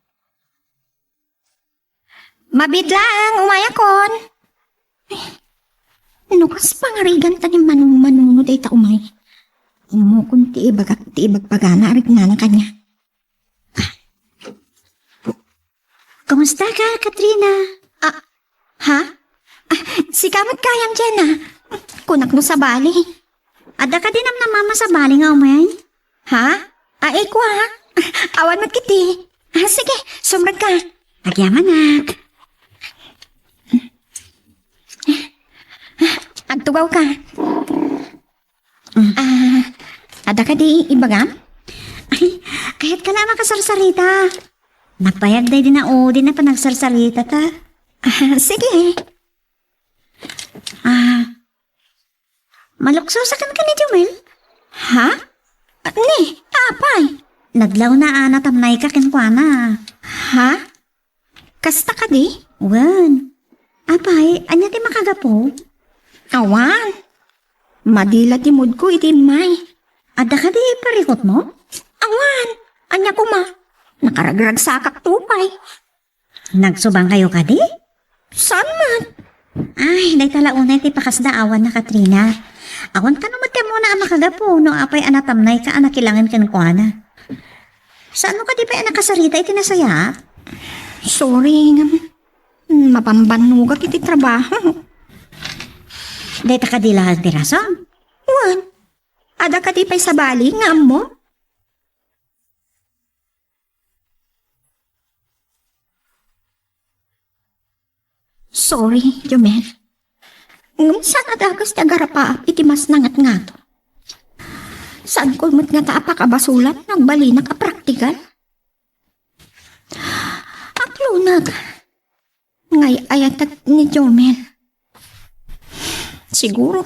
Mabidlang, umayakon. Nukas pangarigan ta ni manunod ay ta umay. Imo kun ti ibagpagana arig na kanya. Kumusta ka, Katrina? Ha? Si kamot kayang dyan Kunak mo sa bali. Adda ka din na mama sa bali nga umay? Ha? Iko ha? Awan mo't kiti. Sige, sumrag ka. Agyaman na. Agtugaw ka. Ada ka di ibagam? Ay, kahit ka lang makasarsarita. Nagpayag din na din na panagsarsarita ta. Sige. Maluksosakan ka ni Jomel? Ha? Ni, apay. Naglaw na tamnay ka kenkwana. Ha? Kasta ka di? Wan. Apay, anya ti makagapo? Awan. Madila timod ko iti may. Ada ka di parikot mo? Awan. Anya ko ma. Nakaragrag sakak tupay. Nagsubang kayo ka di? Saan man? Ay, day tala unay ti pakasdaawan na Katrina. Awan ka naman mo na makagapo no apay anatamnay ka anak kilangan kan kuana. Saan mo ka di pa nakasarita iti nasaya? Sorry nga. Mapambanuga kiti trabaho. Day ta ka di lahag ti rason? Wan. Ada ka di pa'y sabali nga mo? Sorry, Jumel. Saan adagas ti agarapa iti mas nangat nga to? Saan ko mat nga taapa kabasulat nagbali na kapraktikal? Aklunag. Ngay ayatag ni Jomel. Siguro,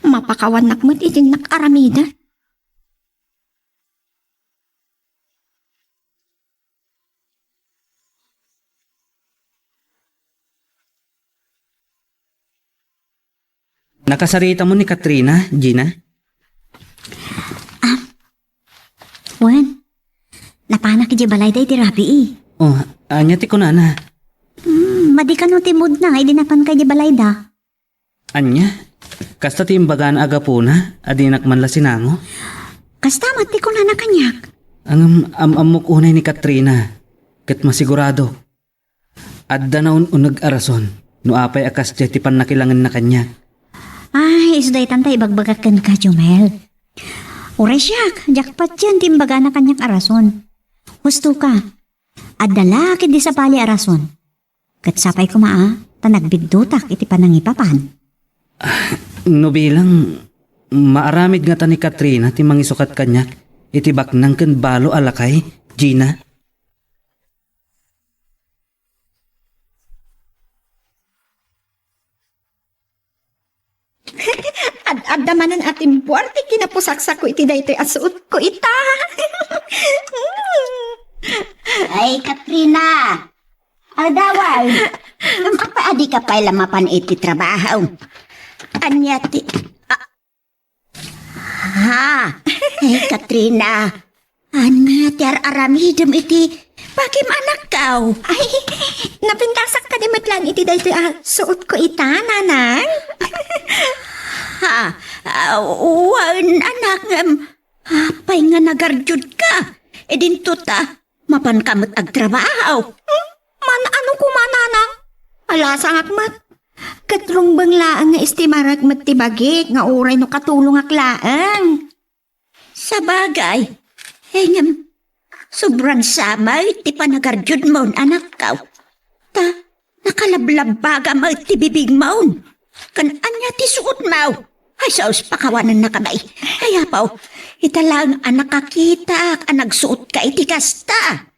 mapakawan nakmat itin nakaramida. Nakasarita mo ni Katrina, Gina? Wen, napanak ki balay day ti rapi eh. Oh, anya ti kunana. Madi ka no timod na, idinapan ka di balay da. Anya? Kasta ti imbagaan aga po na, adinak man la sinango. Kasta mati ko na nakanyak. Ang amok unay ni Katrina, ket masigurado. Adda na unag arason, no apay akas ti pan nakilangan na kanya. Ay, isday tantay bagbagakan ka, Jumel. Uray siyak, jackpot yan, timbaga na kanyang arason. Husto ka, adala kid di sa pali arason. Kat sapay ko maa, tanagbigdutak iti panangipapan. No bilang, maaramid nga ta ni Katrina ti mangisukat kanya, iti baknang ken balo alakay, Gina. Ad-adamanan ating buwarte kinapusaksak ko iti daytoy asuot ko ita. Ay, Katrina! Aldawan! Mapaadi ka pa lamapan iti trabaho. Anya ti... Ay, Katrina! Anya ti aramidam iti... Pakim anak kaw. Ay, napintasak ka di matlan iti daytoy asuot ko ita, nanang. Wan anak apay nga nagarjud ka. E din tuta, mapan kamot agtrabaho. Man ano ko mananang? Alasa ngakmat. Katrong banglaan nga istimarag matibagi nga uray no katulong aklaan. Sa bagay, sobrang samay ti panagarjud mo anak kaw. Nakalablab baga mo ti bibig mo. Kan anya ti suot mo. Ay, saus pakawanan na kamay. Kaya pa, italang anak kakita, nagsuot ka iti kasta.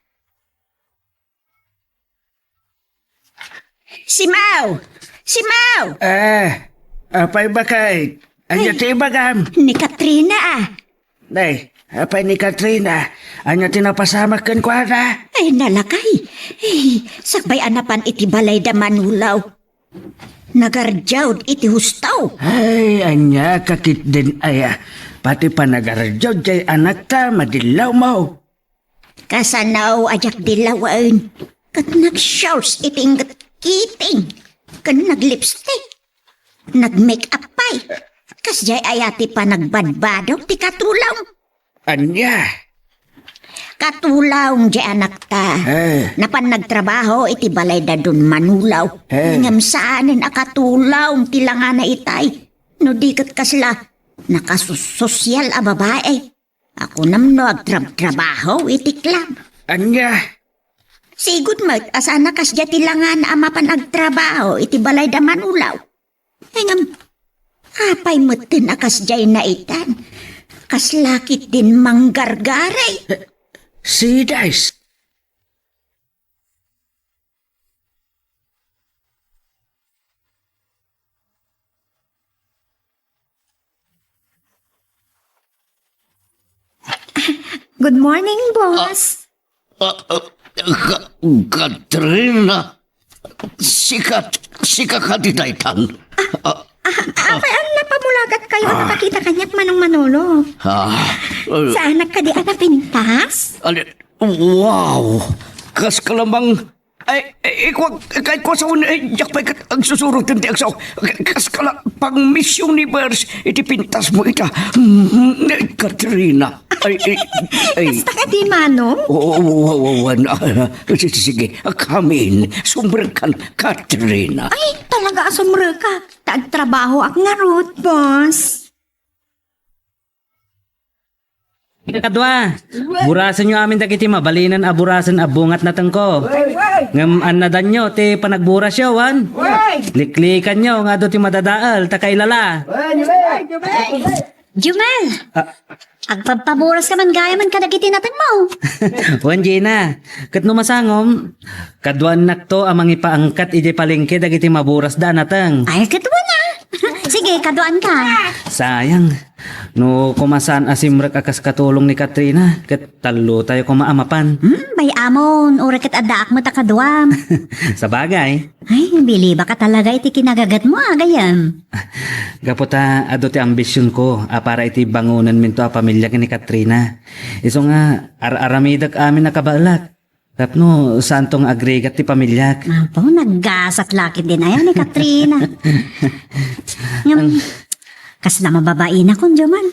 Si Mau! Si Mau! Apay bakay? Anya ti bagam? Ni Katrina. Day, apay ni Katrina? Anya tinapasamak kan kuana? Ay, nalakay. Sakbay anapan iti balay da manulaw. Nagarjawd iti hustaw. Ay, anya kakit din aya. Pati pa nagarjod jay anak ta, madilaw mo. Kasanaw ajak dilawan. Kat nag-shorts iting kiting. Kan nag-lipstick. Nag-make-up pay. Kas jay ayati pa nagbadbadaw ti katulaw. Anya? Katulaw jay anak ta. Napan nagtrabaho iti balay da dun manulaw. Ngam saanin akatulaw ti langana itay. No dikat kasla nakasusosyal a babae. Ako namno agtrabaho iti club. Anya? Sigud mat asana kas ti langana a mapan agtrabaho iti balay da manulaw. Ngam apay mutin akas jay na itan. Kas lakit din manggargaray. Si Dice. Good morning, boss. Katrina, sikat ka di daytan. Apay, ang napamulagat kayo nakakita kanyak Manong Manolo. Saan nagkadi na pintas? Wow! Kas ka lamang... kahit ko sa jak pa ang susurot ng tiyak sa kas ka lang pang Miss Universe, iti pintas mo ita. Katrina. Basta ka di, Manong? Sige, kamin. Sumberkan, Katrina. Ay, talaga asumre ka. Tagtrabaho ak nga root, boss. Kadwa, burasan nyo amin dagiti mabalinan aburasan abungat na tengko. Ngam anadan nyo, ti panagburas yawan. Liklikan nyo, nga do ti madadaal, takailala. Jumel! Agpagpaburas ka man gaya man kadagiti natin mo. Wan Gina, kat numasangom, kadwan nakto amang ipaangkat iti palengke dagiti maburas da natang. Ay, katuwa na. Sige, kaduan ka. Sayang, no kumasaan asimrek akas katulong ni Katrina, kat talo tayo kumaamapan. May amon, urakat adaak mo takaduam. Sa bagay, Ay, bili ba ka talaga iti kinagagat mo, gayam. gaputa ado ti ambisyon ko, para iti bangunan minto a pamilya ni Katrina. Iso nga, aramidak amin nakabalak. Tapno, saan tong agregat ti pamilyak? Apo, naggasat lakit din ayan ni Katrina. Kas na mababain akong Juman.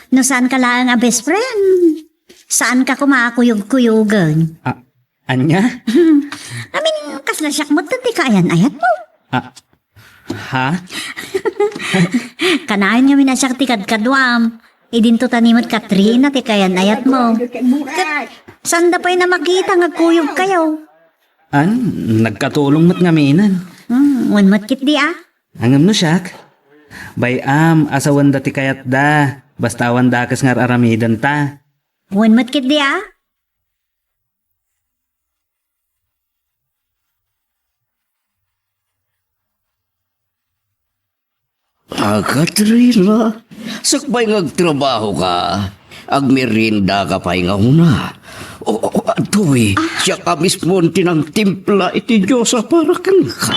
No saan ka lang a best friend? Saan ka kumakuyog-kuyugan? Anya? Kas na siyak mo ti kaayan ayat mo. Ha? Kanayan nga minasyak ti kadkadwam. Idinto tanimot Katrina ti kayan ayat mo. Sanda pa'y na makita nga kuyog kayo. Nagkatulong mo't ngaminan. Unmat kit di Angam no siyak. Bayam, asawan da ti kayat da. Basta wanda kas ngar aramidan ta. Unmat kit di Katrina, sakbay ngagtrabaho ka. Agmerinda ka pa'y nga una. Atoy, siya ka mismo tinang timpla iti Diyosa para kan ka.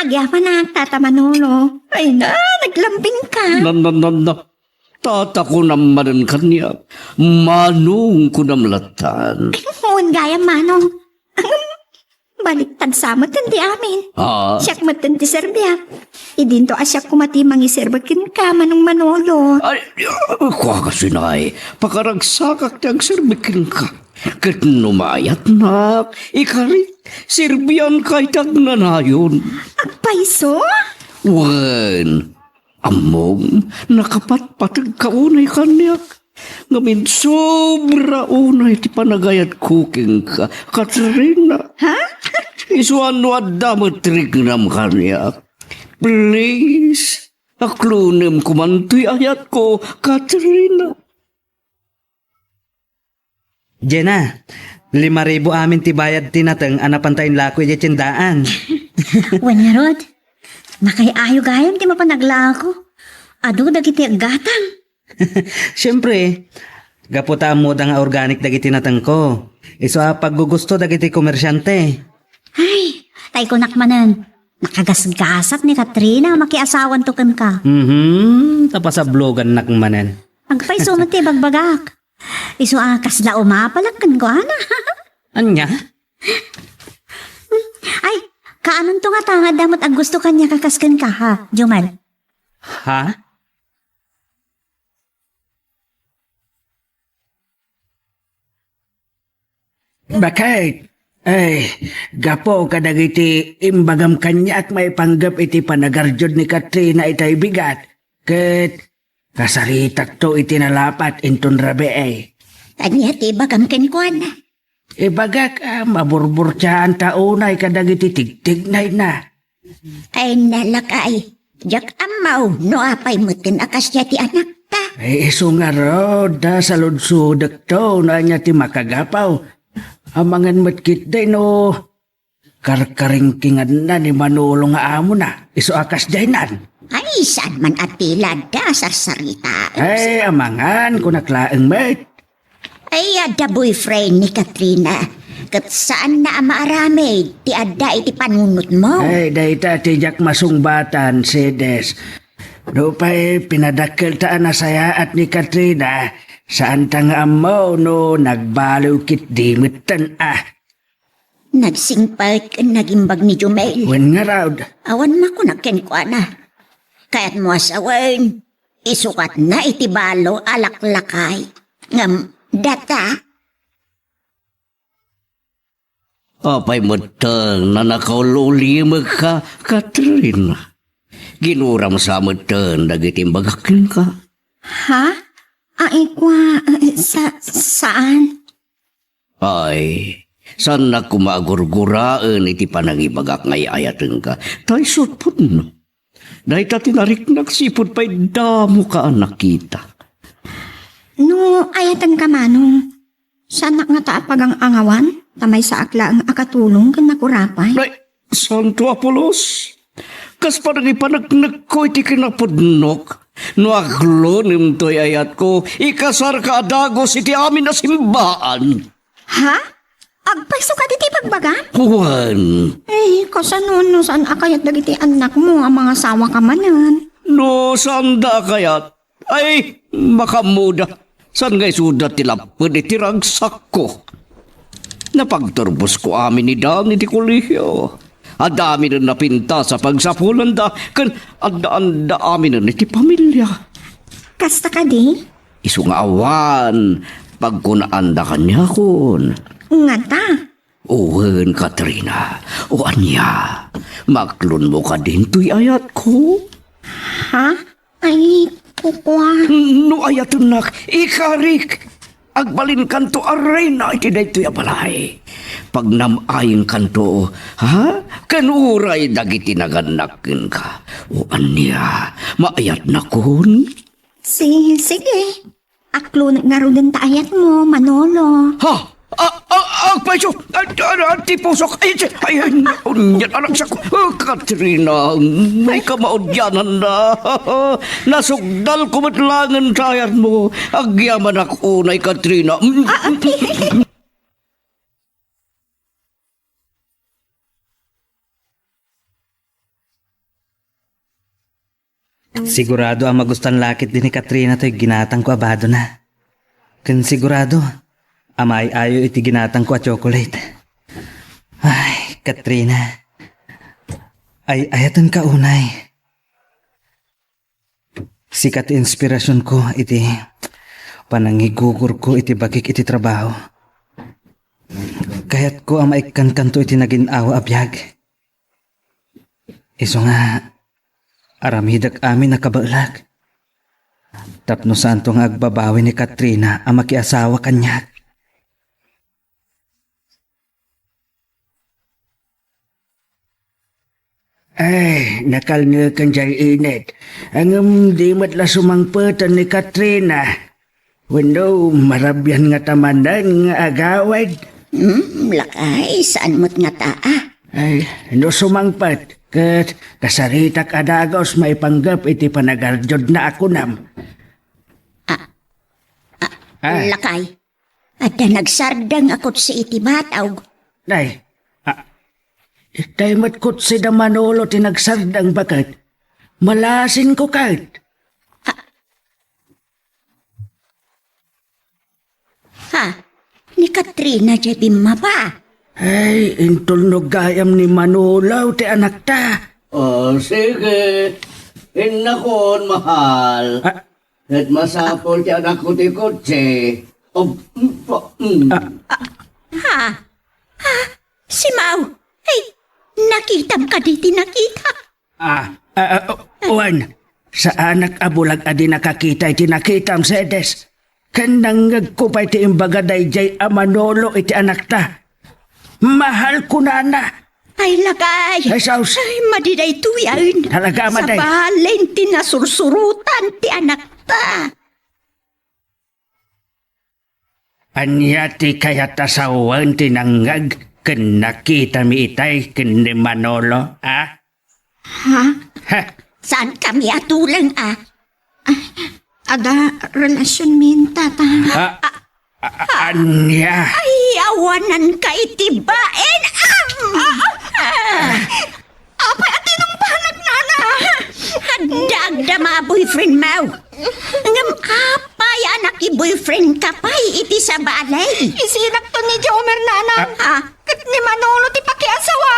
Agya pa na, Tata Manolo. Ay na, naglambing ka. Na. Tata ko naman kanya. Manong ko namlatan. Huwag gaya, Manong. Baliktad sa matan di amin. Siyak matan di Serbia. Idinto asyak kumati mangiserbakin ka, Manong Manolo. Ay, kwa ka sinay. Pakaragsakak tiyang serbikin ka. Kat numayat na, ikarit, Serbian kay tagnanayon. Agpaiso? Wen, amom, nakapatpatag kaunay kanyak. Ngamin sobra unay ti panagayat cooking ka, Katrina. Ha? Isuan damot trignam kanyak. Please, aklunem kumantoy ayat ko, Katrina. Jenna, 5,000 amin ti bayad tinateng anapantayin lako iti tindaan. Wan nga Rod. Nakay-ayo gayam ti mapanaglako. Ado dagiti aggatang. Siyempre, gaputa mo da nga organic dagiti nateng ko. Iso paggugusto dagiti komersyante. Ay, tay ko nakmanan. Nakagasgasat ni Katrina makiasawan tukan ka. Tapasablogan nakmanen. Agpaiso mo ti bagbagak. Iso kasla umapalagkan ko, ana. Anya? Ay, kaanon to nga tangad damot ag gusto kanya kakaskan ka, ha, Jumal? Ha? Bakit? Ay, gapo kadagiti imbagam kanya at may panggap iti panagarjod ni Katrina itay bigat. Ket kasaritak to iti nalapat inton rabe ay. Kanya ti bagam kenkwan. Ibagak maburbur tiyaan taunay kadagiti tigtignay na. Ay nalakay. Jak amaw, no apay mutin akas ti anak ta. Ay iso nga rod, sa ludsudak to na niya ti makagapaw. Amangan matkit day no, karkaringkingan na ni Manolo nga amo na, iso akas daynan. Ay, saan man atilad da sa sarita. Ay, amangan, kung naklaang mate. Ay, the boyfriend ni Katrina. Kat saan na maaramid, ti adda iti panunot mo. Ay, dayta tijak masungbatan, Sedes. No pa'y pinadakkel taan na saya at ni Katrina, saan ta nga mo no nagbaliw kit dimitan Nagsingpal ka nagimbag ni Jumel. Wen nga raw, Awan mako nagkenkwa na. Kaya't mo asawan, isukat na iti balo alaklakay. Ngam, data, Apay matang na nakaululimag ka, Katrina. Ginuram sa matang nagitimbagakin ka. Ha? Ay, saan? Ay, saan na kumagurguraan iti panangibagak ngay ayateng ka? Tay sutput no. Dahil ta tinarik nagsipod pa'y damo ka anak kita. No, ayatan ka manong. Sanak nga taapag ang angawan? Tamay sa akla ang akatulong kan nakurapay? Ay, Santo Apolos, kas parang ipanagnak ko iti kinapudnok. No aglonim to'y ayat ko, ikasar ka adagos iti amin na simbaan. Ha? Agpayso ka diti pagbaga? Juan, Eh, kasanon no saan akayat dagiti anak mo ang mga sawa ka manan? no sanda kayat? Ay, makamuda. San ngay sudat tilapod iti ragsak ko? Napagturbos ko amin ni Dan iti kolehiyo. Adami na napinta sa pagsapulan da, kan adaan amin na iti pamilya. Kasta ka di? Isu nga awan, pagkunaan da kanya kun. Nga ta. Uwen, Katrina, o anya, maklon mo ka din to'y ayat ko. Ha? Ay, kukwa. No ayat nak, ikarik. Agbalin kanto aray na iti daytoy abalay. Pag namayin kanto, ha? Kanuray dagiti naganakin ka. O anya, maayat na kun? Sige. Aklo nga ro din taayat mo, Manolo. Ha? Paiso! Ti pusok! Ayan! Unyan! Anak sa ko! Katrina! May kamaudyanan na! Nasugdal ko matlangan sayat mo! Agyaman ako unay, Katrina! Sigurado ang magustan lakit din ni Katrina to'y ginatang ko abado na. Kan sigurado, amay ayo iti ginatang ko a chocolate. Ay, Katrina. Ay, ayatan ka unay. Sikat inspirasyon ko iti panangigugur ko iti bagik iti trabaho. Kaya't ko ang maikan-kanto iti naginawa abiyag. Iso nga, aramidak amin nakabalag. Tapno saan to nga agbabawi ni Katrina ang makiasawa kanya. ay, nakalnga kan jay init. Ang di matla sumangpatan ni Katrina. Wano, marabyan nga tamanan nga agawad. Lakay, saan mo't nga taa? Ay, no sumangpat. Kat kasaritak adagos may panggap iti panagaryod na ako nam. Lakay, ada nagsardang akot si iti bataw. Day, day matkot si Manolo tinagsardang bakat. Malasin ko kahit. Ha? Ni Katrina jay bimma pa. Ay, intulnog gayam ni Manolo ti anak ta. Oh, sige. Inakon, mahal. At masapol ti anak ko ti kotse. Si Mau, ay, nakitam ka diti nakita. Juan, sa anak abulag adi nakakita iti nakitam sa edes. Kanang kupay ti imbaga dayjay a Manolo iti anak ta. Mahal ko na na. Ay, lakay. Ay, saus. Ay, madiday tuyan. Talaga, maday. Sa balen, tinasursurutan ti anak ta. Anyati kaya tasawan tinangag ken nakita mi itay ken ni Manolo, ha? Ha? Ha? Saan kami atulang, Ada relasyon min, tata. Anya. Ay, awanan ka itibain. Apay at inong pahanag nana. Dagda mga boyfriend mo. Ngam apay anak i-boyfriend ka pa'y iti sa balay. Isinak to ni Jomer nana. Ah, Kat ni Manolo ti pakiasawa